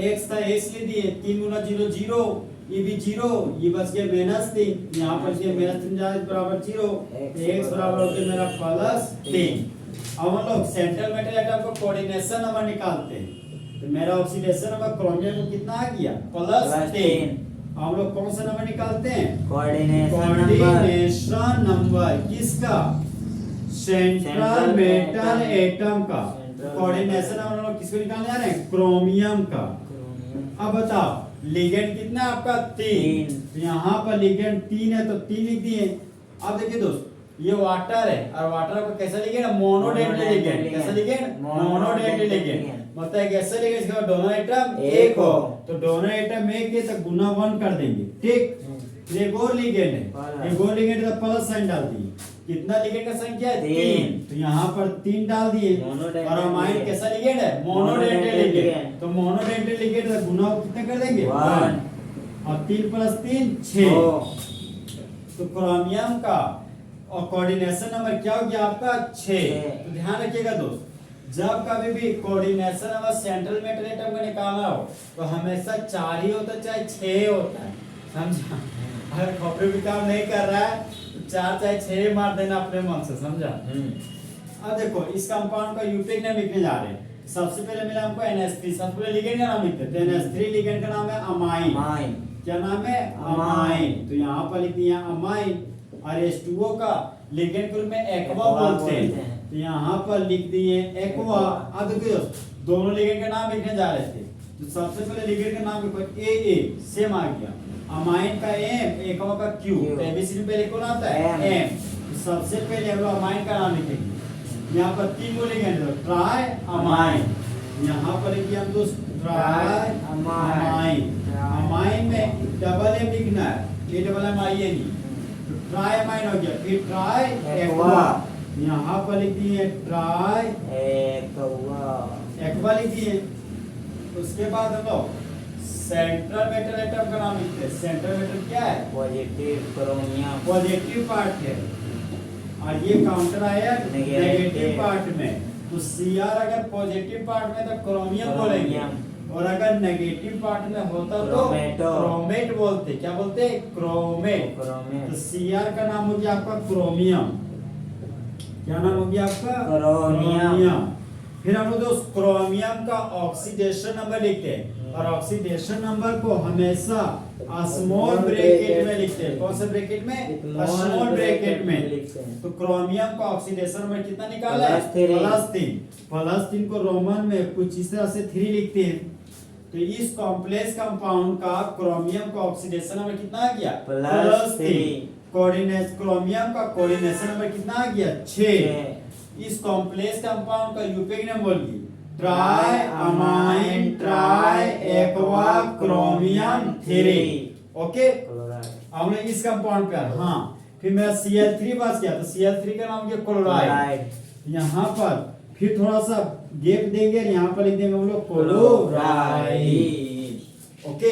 x था x ले दिए, 3 गुना 0 0, ये भी 0, ये बच गया -3, यहाँ पर ये -3 जाए बराबर 0, x बराबर हो गया मेरा +3। अब हम लोग सेंट्रल मेटल एटम को कोऑर्डिनेशन नंबर निकालते हैं, तो मेरा ऑक्सीडेशन नंबर क्रोमियम को कितना आ गया +3। हम लोग कौन सा नंबर निकालते हैं कोऑर्डिनेशन नंबर किसका सेंट्रल मेटल एटम का। कोऑर्डिनेशन नंबर हम लोग किसको निकालने जा रहे हैं क्रोमियम का। अब बताओ लिगेंड कितना है आपका 3, तो यहाँ पर लिगेंड 3 है तो 3 लिख दिए। अब देखिए दोस्त ये वाटर है और वाटर को कैसा लिखेंगे मोनोडेंटली लिगेंड। कैसा लिगेंड मोनोडेंटली लिगेंड, मतलब कैसे लिखेंगे इसका दोनों एटम एक हो, तो दोनों एटम एक है तो गुना 1 कर देंगे। ठीक, ये एक और लिगेंड है, एक और लिगेंड तो प्लस साइन डाल दिए। कितना लिगेंड का संख्या है 3, तो यहाँ पर 3 डाल दिए। और अमाइन कैसा लिगेंड है मोनोडेंटली लिगेंड, तो मोनोडेंटली लिगेंड तो गुना कितना कर देंगे 1, और 3 + 3 6। तो क्रोमियम का और कोऑर्डिनेशन नंबर क्या हो गया आपका 6। तो ध्यान रखिएगा दोस्त, जब कभी भी coordination number central metal atom का निकालना हो तो हमेशा 4 ही होता है चाहे 6 होता है, समझा। अगर खोपड़ी भी काम नहीं कर रहा है तो 4 चाहे 6 मार देना अपने मन से, समझा। अब देखो इस कंपाउंड का यूपिक नेम लिखने जा रहे हैं। सबसे पहले मिला हमको NH3, सबसे पहले लिगेंड का नाम लिखते हैं, तो NH3 लिगेंड का नाम है अमाइन। क्या नाम है अमाइन, तो यहाँ पर लिख दिया अमाइन। और H2O का लिगेंड के रूप में एक्वा बोलते हैं, तो यहाँ पर लिख दिए एक्वा। अब देखिए दोनों लिगेंड का नाम लिखने जा रहे थे, तो सबसे पहले लिगेंड का नाम लिखो AA, सेम आ गया। अमाइन का M, एक्वा का Q, तो एबीसी में पहले कौन आता है M। तो सबसे पहले हम लोग अमाइन का नाम लिखेंगे। यहाँ पर 3 लिगेंड है, ट्राई अमाइन। यहाँ पर लिखिए हम दोस्त ट्राई अमाइन। अमाइन में डबल M लिखना है, ये डबल M आइए नहीं, ट्राई अमाइन हो गया। फिर ट्राई एक्वा, यहाँ पर लिख दिए ट्राई एक्वा लिख दिए। उसके बाद हम लोग सेंट्रल मेटल एटम का नाम लिखते हैं। सेंट्रल मेटल क्या है पॉजिटिव क्रोमियम, पॉजिटिव पार्ट है, और ये काउंटर आयन नेगेटिव पार्ट में। तो Cr अगर पॉजिटिव पार्ट में तो क्रोमियम बोलेंगे, और अगर नेगेटिव पार्ट में होता तो क्रोमेट बोलते। क्या बोलते क्रोमेट। तो Cr का नाम हो गया आपका क्रोमियम। क्या नाम हो गया आपका क्रोमियम। फिर हम लोग दोस्त क्रोमियम का ऑक्सीडेशन नंबर लिखते हैं, और ऑक्सीडेशन नंबर को हमेशा स्मॉल ब्रैकेट में लिखते हैं। कौन से ब्रैकेट में? स्मॉल ब्रैकेट में। लिखते हैं। तो क्रोमियम का ऑक्सीडेशन नंबर कितना निकाला है? +3। +3 को रोमन में कुछ इस तरह से 3 लिखते हैं। तो इस कॉम्प्लेक्स कंपाउंड का क्रोमियम का ऑक्सीडेशन नंबर कितना आ गया? +3। कोऑर्डिनेट क्रोमियम का कोऑर्डिनेशन नंबर कितना आ गया? 6। इस कॉम्प्लेक्स कंपाउंड का यूपीए नाम बोलिए। Try amine try aqua chromium 3। Okay, हम लोग इस कंपाउंड पे हाँ, फिर मेरा Cl3 बच गया। तो Cl3 का नाम क्या? क्लोराइड। यहाँ पर फिर थोड़ा सा गैप देंगे, यहाँ पर लिख देंगे हम लोग क्लोराइड। ओके,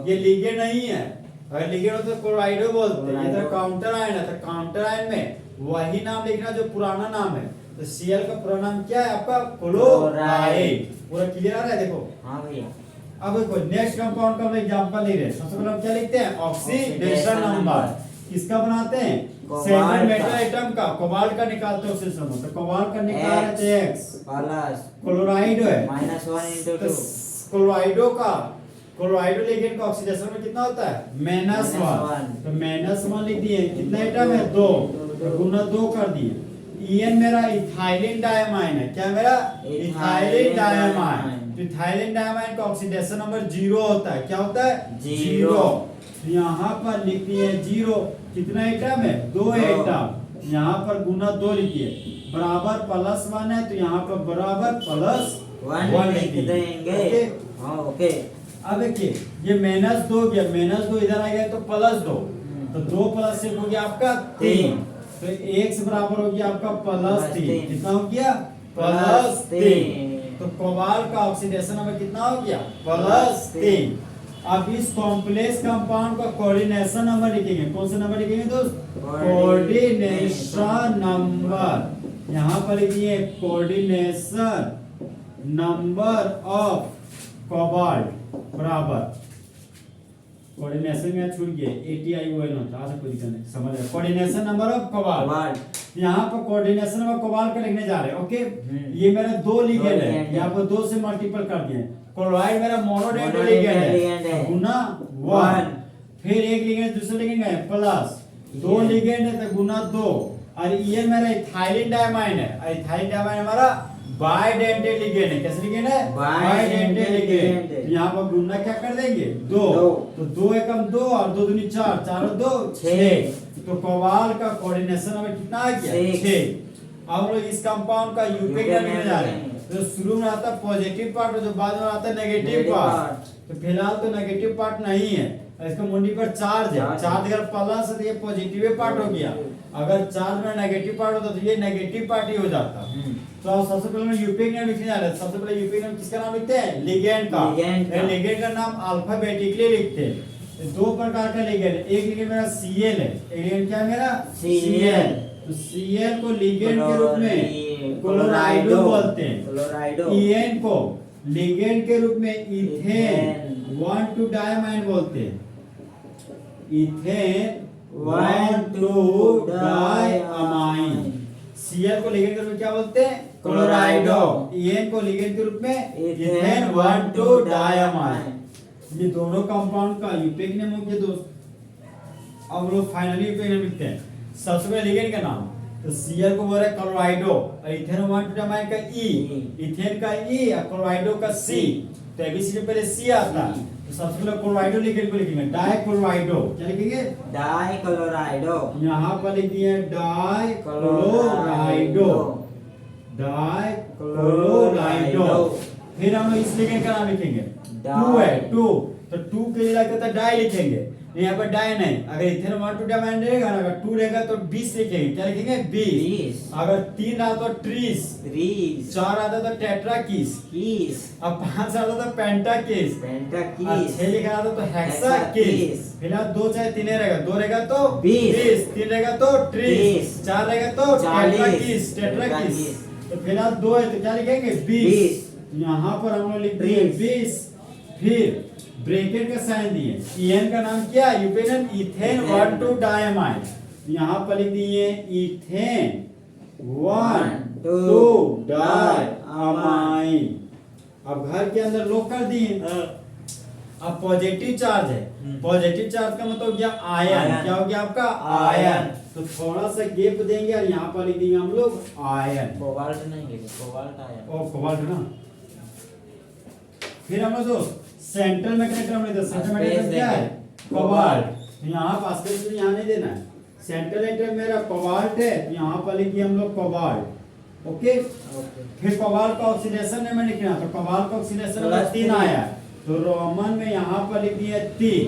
ये लिगेंड नहीं है। अगर लिगेंड हो तो क्लोराइडो बोलते हैं। ये तो काउंटर आयन है, तो काउंटर आयन में वही नाम लिखना जो पुराना नाम है। तो Cl का पूरा नाम क्या है आपका? क्लोराइड। पूरा क्लियर आ रहा है? देखो हाँ भैया। अब देखो नेक्स्ट कंपाउंड का हम एग्जांपल ले रहे हैं। सबसे पहले हम क्या लिखते हैं? Oxidation number. किसका बनाते हैं? सेंट्रल मेटल आइटम का। कोबाल्ट का निकालते हैं ऑक्सीडेशन नंबर। तो कोबाल्ट का निकाल रहे हैं X प्लस क्लोराइड है -1 × 2। क्लोराइडो का क्लोराइडो लिगेंड का ऑक्सीडेशन नंबर कितना होता है? -1। तो -1 लिख दिए। कितना आइटम है? 2। तो गुना 2 कर दिए। EN मेरा इथाइलिन डायमाइन है। क्या मेरा? Ethylene diamine. तो इथाइलिन डायमाइन का ऑक्सीडेशन नंबर 0 होता है। क्या होता है? 0। यहाँ पर लिख दिए 0। कितना आइटम है? 2 आइटम। यहाँ पर गुना 2 लिखिए। बराबर +1 है, तो यहाँ पर बराबर +1 लिख देंगे। ओके, हाँ ओके। अब देखिए ये -2 गया, -2 इधर आ गया तो +2। तो 2 + 1 हो गया आपका 3। तो X बराबर हो गया आपका +3। कितना हो गया? +3। तो कोबाल्ट का ऑक्सीडेशन नंबर कितना हो गया? +3। अब इस कॉम्प्लेक्स कंपाउंड का कोऑर्डिनेशन नंबर लिखेंगे। कौन सा नंबर लिखेंगे दोस्त? Coordination number. यहाँ पर लिखिए कोऑर्डिनेशन नंबर ऑफ कोबाल्ट बराबर कोऑर्डिनेशन में छूट गया ATION होता है। कोई दिक्कत नहीं, समझ रहे? Coordination number of cobalt. यहाँ पर कोऑर्डिनेशन नंबर कोबाल्ट का लिखने जा रहे हैं। ओके, ये मेरा 2 लिगेंड है। यहाँ पर 2 से मल्टीपल कर दिए। क्लोराइड मेरा मोनोडेंटल लिगेंड है गुना 1। फिर एक लिगेंड दूसरे लिगेंड है प्लस 2 लिगेंड है तो गुना 2। और ये मेरा इथाइलिन डायमाइन है। इथाइलिन डायमाइन हमारा बाइडेंटेड लिगेंड है। कैसे लिगेंड है? Bidentate ligand. यहाँ पर गुना क्या कर देंगे? 2। तो 2 एकम 2 और 2 दूनी 4, 4 और 2 6। तो कोबाल्ट का कोऑर्डिनेशन नंबर कितना आ गया? 6। अब लोग इस कंपाउंड का यूपीए क्या लिखने जा रहे हैं? तो शुरू में आता है पॉजिटिव पार्ट और जो बाद में आता है नेगेटिव पार्ट। तो फिलहाल तो नेगेटिव पार्ट नहीं है, इसका मुंडी पर चार्ज है। चार्ज अगर प्लस है तो ये पॉजिटिव पार्ट हो गया। अगर चार्ज में नेगेटिव पार्ट होता तो ये नेगेटिव पार्ट ही हो जाता। तो अब सबसे पहले मैं यूपीए नाम लिखने जा रहे हैं। सबसे पहले यूपीए नाम किसका नाम लिखते हैं? लिगेंड का। लिगेंड का नाम अल्फाबेटिकली लिखते हैं। 2 प्रकार का लिगेंड। एक लिगेंड मेरा Cl है। एक लिगेंड क्या है मेरा? Cl। तो Cl को लिगेंड के रूप में क्लोराइडो बोलते हैं। EN को लिगेंड के रूप में इथेन 1,2 डायमाइन बोलते हैं। Ethane 1,2 diamine. Cl को लिगेंड के रूप में क्या बोलते हैं? क्लोराइडो। EN को लिगेंड के रूप में इथेन 1,2 डायमाइन। ये दोनों कंपाउंड का यूपीए नेम हो गया दोस्त। अब लोग फाइनली यूपीए नेम लिखते हैं। सबसे पहले लिगेंड का नाम तो Cl को बोल रहे क्लोराइडो और इथेन 1,2 डायमाइन का E, इथेन का E और क्लोराइडो का C। तो एबीसी में पहले C आता है। तो सबसे पहले क्लोराइडो लिगेंड को लिखेंगे डाइक्लोराइडो। क्या लिखेंगे? डाइक्लोराइडो। यहाँ पर लिख दिए डाइक्लोराइडो। डाइक्लोराइडो। फिर हम इस लिगेंड का नाम लिखेंगे 2 है 2। तो 2 के लिए लगता है डाई लिखेंगे। यहाँ पर डाई नहीं। अगर इथेन 1,2 डायमाइन रहेगा ना, अगर 2 रहेगा तो 20 लिखेंगे। क्या लिखेंगे? 20। अगर 3 आता तो ट्रीस। 4 आता तो टेट्राकीस। अब 5 आता तो पेंटाकीस। 6 लिखा आता तो हेक्साकीस। फिलहाल 2 चाहे 3 रहेगा। 2 रहेगा तो 20, 3 रहेगा तो ट्रीस, 4 रहेगा तो टेट्राकीस। तो फिलहाल 2 है तो क्या लिखेंगे? 20। यहाँ पर हम लोग लिख दिए 20। फिर ब्रैकेट का साइन दिए। EN का नाम क्या? यूपेनन इथेन 1,2 डायमाइन। यहाँ पर लिख दिए इथेन 1,2 डायमाइन। अब घर के अंदर लोग कर दिए। अब पॉजिटिव चार्ज है, पॉजिटिव चार्ज का मतलब हो गया आयन, आयन। क्या हो गया आपका आयन, तो थोड़ा सा गैप देंगे और यहाँ पर लिख देंगे हम लोग आयन, कोबाल्ट नहीं लिखे, कोबाल्ट आयन। और कोबाल्ट ना। फिर हम लोग जो सेंट्रल मैग्नेट हमने देखा, सेंट्रल मैग्नेट क्या है कोबाल्ट, तो यहाँ पास में यहाँ नहीं देना है, सेंट्रल एटम मेरा कोबाल्ट है, यहाँ पर लिखिए हम लोग कोबाल्ट, ओके। फिर कोबाल्ट का ऑक्सीडेशन में लिखना, तो कोबाल्ट का ऑक्सीडेशन नंबर 3 आया, तो रोमन में यहाँ पर लिख दिया 3।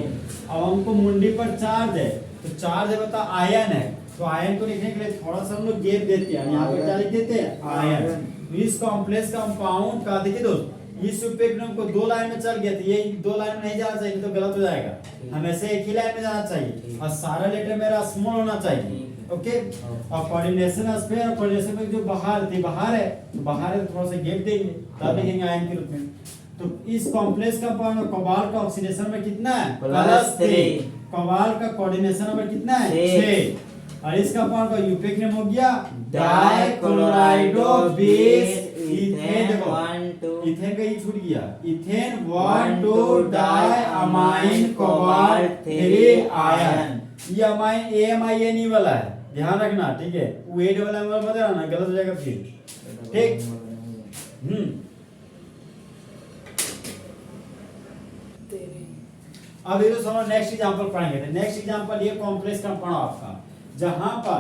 अब हमको मुंडी पर चार्ज है, तो चार्ज है बता आयन है, तो आयन को लिखने के लिए थोड़ा सा हम लोग गैप देते हैं, यहाँ पर क्या लिख देते हैं आयन। इस कॉम्प्लेक्स कंपाउंड का देखिए दोस्त, इस सुपेक्नम को 2 लाइन में चल गया, तो ये 2 लाइन में नहीं जाना चाहिए, तो गलत हो जाएगा, हमेशा एक ही लाइन में जाना चाहिए, और सारा लेटर मेरा स्मॉल होना चाहिए, ओके। और कोऑर्डिनेशन स्फीयर, कोऑर्डिनेशन में जो बाहर थी, बाहर है, तो बाहर है तो थोड़ा सा गैप देंगे, तब लिखेंगे आयन के रूप में। तो इस कॉम्प्लेक्स कंपाउंड में कोबाल्ट का ऑक्सीडेशन में कितना है +3, कोबाल्ट का कोऑर्डिनेशन नंबर कितना है 6, और इस कंपाउंड का यूपेक नेम हो गया डाइक्लोराइडो बेस इथेन। देखो इथेन का ये छूट गया, इथेन 1 2 डाइअमाइन कोबाल्ट 3 आयन। ये अमाइन AMINE वाला है, ध्यान रखना, ठीक है, वो एड वाला मत रहना, गलत हो जाएगा फिर, ठीक। अब ये तो समझ, नेक्स्ट एग्जांपल पढ़ेंगे। नेक्स्ट एग्जांपल ये कॉम्प्लेक्स कंपाउंड आपका, जहां पर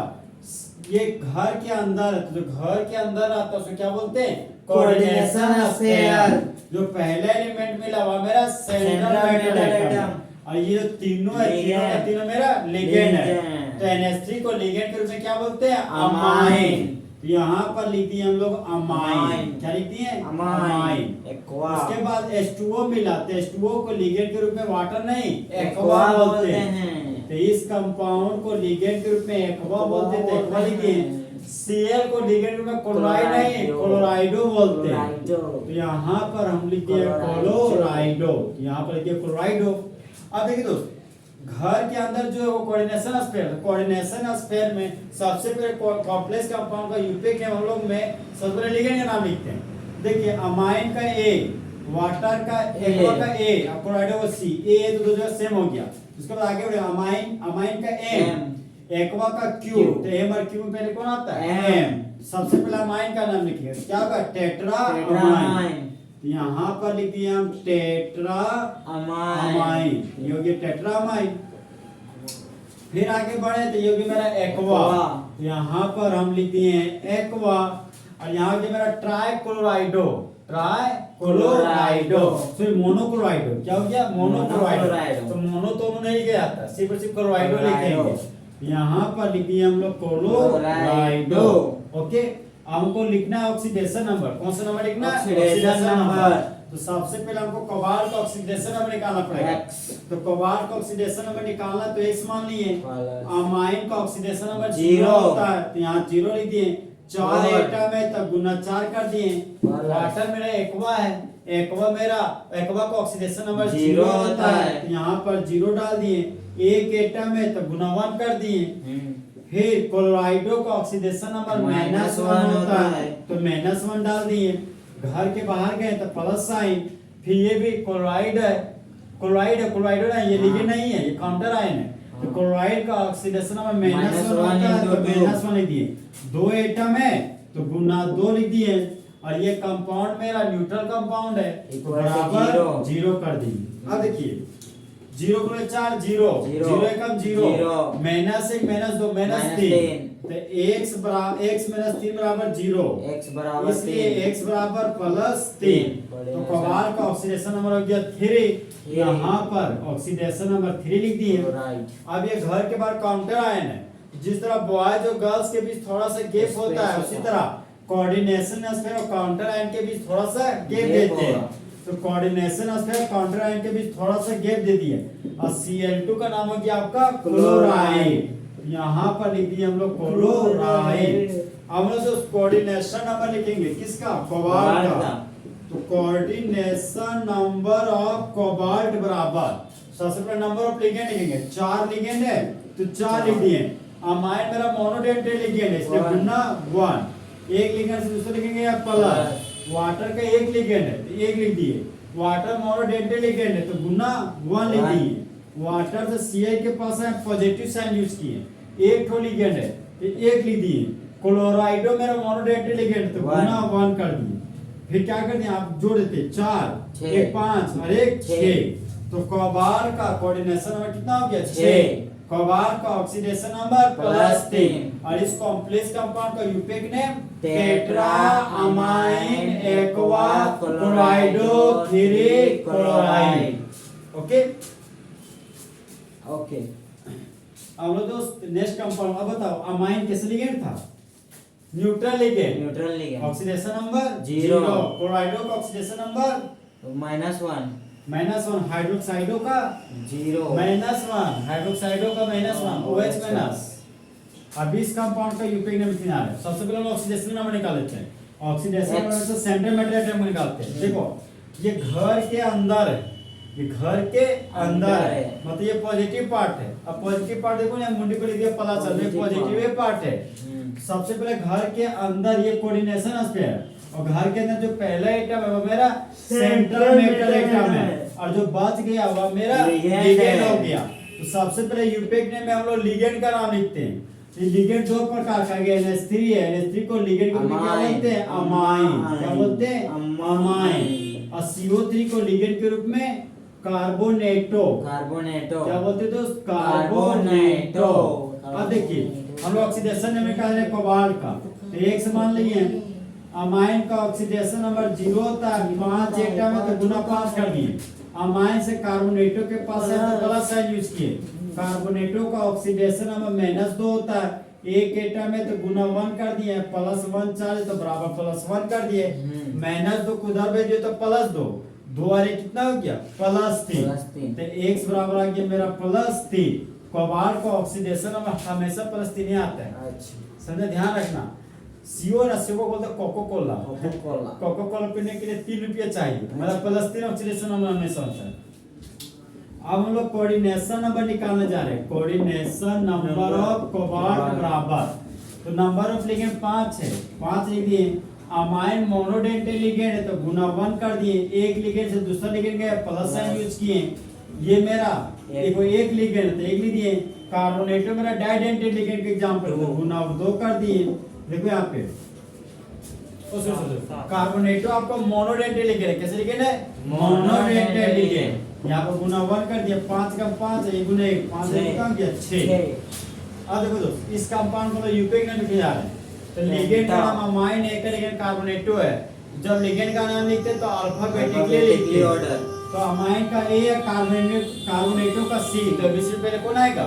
ये घर के अंदर है, तो जो घर के अंदर आता है उसको क्या बोलते हैं कोऑर्डिनेशन स्फीयर। जो पहले एलिमेंट मिला हुआ मेरा सेंट्रल मेटल एटम, और ये जो तीनों है, तीनों का तीनों मेरा लिगेंड है, तो NH3 को लिगेंड के रूप में क्या बोलते हैं अमाइन। तो यहाँ पर लिख दिए हम लोग अमाइन, क्या लिख दिए अमाइन। उसके बाद H2O मिला, तो H2O को लिगेंड के रूप में वाटर नहीं एक्वा बोलते हैं, तो इस कंपाउंड को लिगेंड के रूप में एक्वा बोलते हैं, तो एक्वा लिखिए। Cl को लिगेंड के रूप में क्लोराइड नहीं क्लोराइडो बोलते हैं, तो यहाँ पर हम लिख दिए क्लोराइडो, यहाँ पर लिखिए क्लोराइडो। अब देखिए दोस्त, घर के अंदर जो है वो कोऑर्डिनेशन स्फीयर, कोऑर्डिनेशन स्फीयर में सबसे पहले कॉम्प्लेक्स कंपाउंड का यूपेक नेम हम लोग में सबसे पहले लिगेंड का नाम लिखते हैं। देखिए अमाइन का A, वाटर का एक्वा का A, क्लोराइडो का C, A तो दो जगह सेम हो गया। उसके बाद आगे बढ़े, अमाइन का M, एक्वा का Q, तो M और Q में पहले कौन आता है M। सबसे पहले अमाइन का नाम लिखिए, क्या होगा टेट्रा अमाइन, यहाँ पर लिख दिए हम टेट्रा अमाइन, ये हो गया टेट्रा अमाइन। फिर आगे बढ़े तो ये हो गया मेरा एक्वा, यहाँ पर हम लिख दिए हैं एक्वा, और यहाँ हो गया मेरा ट्राइक्लोराइडो, ट्राइक्लोराइडो, फिर मोनोक्लोराइडो, क्या हो गया मोनोक्लोराइडो, तो मोनो तो नहीं गया था, सिर्फ क्लोराइडो लिखेंगे। यहाँ पर लिख दिए हम लोग क्लोराइडो, ओके। हमको लिखना है ऑक्सीडेशन नंबर, कौन सा नंबर लिखना है ऑक्सीडेशन नंबर। तो सबसे पहले हमको कोबाल्ट का ऑक्सीडेशन नंबर निकालना पड़ेगा, तो कोबाल्ट का ऑक्सीडेशन नंबर निकालना तो x मान लिए, अमाइन का ऑक्सीडेशन नंबर 0 होता है, तो यहाँ 0 लिख दिए, 4 एटम है तब गुना 4 कर दिए। वाटर मेरा एक्वा है, एक्वा का ऑक्सीडेशन नंबर 0 होता है, तो यहाँ पर 0 डाल दिए, 1 एटम है तब गुना 1 कर दिए। फिर क्लोराइडो का ऑक्सीडेशन नंबर -1 होता है, तो -1 डाल दिए, घर के बाहर गए तो प्लस साइन। फिर ये भी क्लोराइड है, क्लोराइडो ना, ये लिगेंड नहीं है, ये काउंटर आयन है, तो क्लोराइड का ऑक्सीडेशन नंबर -1 होता है, तो -1 लिख दिए। 2 एटम है तो गुना 2 लिख दिए, और ये कंपाउंड मेरा न्यूट्रल कंपाउंड है, बराबर 0 कर दिए। अब देखिए 0 गुणे 4 0, 0 एकम 0, -1 -2 -3, तो x -3 बराबर 0, इसलिए x बराबर +3, तो कोबाल्ट का ऑक्सीडेशन नंबर हो गया 3, यहाँ पर ऑक्सीडेशन नंबर 3 लिख दिए। अब ये घर के बाहर काउंटर आयन है, जिस तरह बॉयज और गर्ल्स के बीच थोड़ा सा गैप होता है, उसी तरह कोऑर्डिनेशन स्फीयर और काउंटर आयन के बीच थोड़ा सा गैप देते हैं, तो कोऑर्डिनेशन स्फीयर काउंटर आयन के बीच थोड़ा सा गैप दे दिए, और Cl2 का नाम हो गया आपका क्लोराइड, यहाँ पर लिख दिए हम लोग क्लोराइड। अब हम लोग कोऑर्डिनेशन नंबर लिखेंगे किसका कोबाल्ट का, तो कोऑर्डिनेशन नंबर ऑफ कोबाल्ट बराबर सबसे पहले नंबर ऑफ लिगेंड लिखेंगे, 4 लिगेंड है तो 4 लिख दिए। अमाइन मेरा मोनोडेंटेट लिगेंड है, इसलिए गुना 1, एक लिगेंड से दूसरा लिखेंगे या प्लस, वाटर का एक लिगेंड है तो एक लिख दिए, वाटर मोनोडेंटल लिगेंड है तो गुना 1 लिख दिए। वाटर से Cl के पास है पॉजिटिव साइन यूज किए, एक ठो लिगेंड है तो एक लिख दिए। क्लोराइडो मेरा मोनोडेंटल लिगेंड तो गुना 1 कर दिए। फिर क्या करते हैं आप जोड़ देते 4 एक 5 और एक 6 तो कोबाल्ट का कोऑर्डिनेशन नंबर कितना हो गया 6। कोबाल्ट का ऑक्सीडेशन नंबर +3 और इस कॉम्प्लेक्स कंपाउंड का यूपेक name tetra amine aqua क्लोराइडो 3 chloride. Okay okay. अब लो दोस्त नेक्स्ट कंपाउंड। अब बताओ अमाइन किस लिगेंड था? Neutral ligand. Neutral ligand. Oxidation number 0। क्लोराइडो का ऑक्सीडेशन नंबर -1। हाइड्रोक्साइडो का 0 -1 हाइड्रोक्साइडो का -1 OH माइनस। अब इस कंपाउंड का यूपेक नेम कितना है? सबसे पहले हम ऑक्सीडेशन नंबर निकाल लेते हैं। ऑक्सीडेशन नंबर से सेंटीमीटर एटम निकालते हैं। देखो ये घर के अंदर है, ये घर के अंदर है मतलब ये पॉजिटिव पार्ट है। अब पॉजिटिव पार्ट देखो ना मुंडी को लिख दिया प्लस, ये पॉजिटिव पार्ट है। सबसे पहले घर के अंदर ये कोऑर्डिनेशन स्पेयर और घर के अंदर जो पहला एटम है वो मेरा सेंट्रल मेटल एटम है और जो बच गया वो मेरा लिगेंड हो गया। तो सबसे पहले यूपेक नेम में हम लोग लिगेंड का नाम लिखते हैं। ये लिगेंड दो प्रकार का है, NH3 है। NH3 को लिगेंड को क्या बोलते हैं? अमाइन। क्या बोलते हैं? अमाइन। और CO3 को लिगेंड के रूप में कार्बोनेटो। क्या बोलते हैं दोस्त? कार्बोनेटो। अब देखिए हम लोग ऑक्सीडेशन नंबर निकाल रहे हैं कोबाल्ट का तो एक समान लिए अमाइन का ऑक्सीडेशन नंबर 0 होता है, 5 एटम है तो गुना 5 कर दिए। अमाइन से कार्बोनेटो के पास है तो प्लस साइन यूज किए। कार्बोनेटो का ऑक्सीडेशन नंबर -2 होता है, एक एटम है तो गुना 1 कर दिए, +1 4 तो बराबर +1 कर दिए। -2 को उधर भेज दिए तो +2 2 और 1 कितना हो गया? +3 तो x बराबर आ गया मेरा +3। कोबाल्ट का ऑक्सीडेशन नंबर हमेशा +3 आता है। अच्छा समझे, ध्यान रखना। CO ना CO को बोलते हैं coca cola. Coca cola. Coca cola पीने के लिए 3 रुपया चाहिए, मतलब +3 ऑक्सीडेशन नंबर हमेशा होता है। अब हम लोग कोऑर्डिनेशन नंबर निकालने जा रहे हैं। कोऑर्डिनेशन नंबर ऑफ कोबाल्ट बराबर तो नंबर ऑफ लिगेंड 5 है, 5 लिख दिए। अमाइन मोनोडेंटल लिगेंड है तो गुना 1 कर दिए। एक लिगेंड से दूसरा लिगेंड गया प्लस साइन यूज किए। ये मेरा देखो एक लिगेंड तो एक लिख दिए। कार्बोनेटो मेरा डाइडेंटल लिगेंड का एग्जांपल तो गुना 2 कर दिए। देखो यहाँ पे कार्बोनेटो आपको मोनोडेंटल लिगेंड है। कैसे लिगेंड है? मोनोडेंटल लिगेंड। यहाँ पर गुना 1 कर दिया, 5 का 5 1 गुना 1 5 कितना गया 6। अब देखो दोस्त इस कंपाउंड को यूपेक नेम लिखे जा रहे हैं तो लिगेंड का नाम अमाइन है, का लिगेंड कार्बोनेटो है। जब लिगेंड का नाम लिखते हैं तो अल्फाबेटिकली लिखते हैं। तो अमाइन का A है, कार्बोनेटो का C। तो इससे पहले कौन आएगा?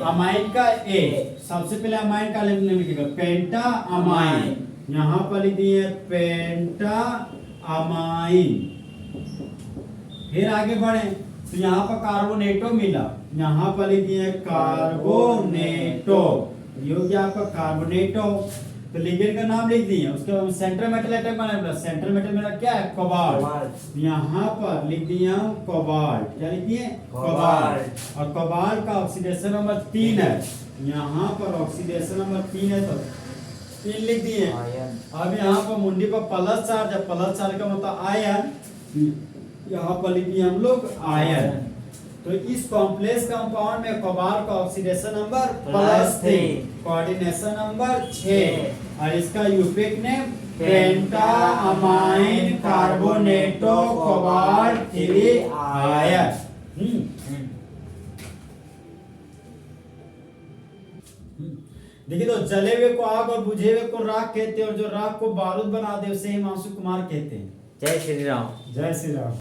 अमाइन का A। सबसे पहले अमाइन का नाम लिखेगा पेंटा अमाइन। यहाँ पर लिख दिए पेंटा अमाइन। फिर आगे बढ़े तो यहाँ पर कार्बोनेटो मिला, यहाँ पर लिख दिए कार्बोनेटो। ये हो गया आपका कार्बोनेटो। तो लिगेंड का नाम लिख दिए, उसके बाद सेंट्रल मेटल एटम बनाया। सेंट्रल मेटल मेरा क्या है? कोबाल्ट। यहाँ पर लिख दिया कोबाल्ट। क्या लिख दिए? कोबाल्ट। और कोबाल्ट का ऑक्सीडेशन नंबर 3 है, यहाँ पर ऑक्सीडेशन नंबर 3 है तो 3 लिख दिए। अब यहाँ पर मुंडी पर प्लस चार्ज है, प्लस चार्ज का मतलब आयन। यहाँ पर लिख दिए हम लोग आयन। तो इस कॉम्प्लेक्स कंपाउंड में कोबाल्ट का ऑक्सीडेशन नंबर +3, कोऑर्डिनेशन नंबर 6 और इसका यूपेक नेम पेंटा अमाइन कार्बोनेटो कोबाल्ट 3 आयन। देखिए तो जले हुए को आग और बुझे हुए को राख कहते हैं और जो राख को बारूद बना दे उसे हिमांशु कुमार कहते हैं। जय श्री राम। जय श्री राम।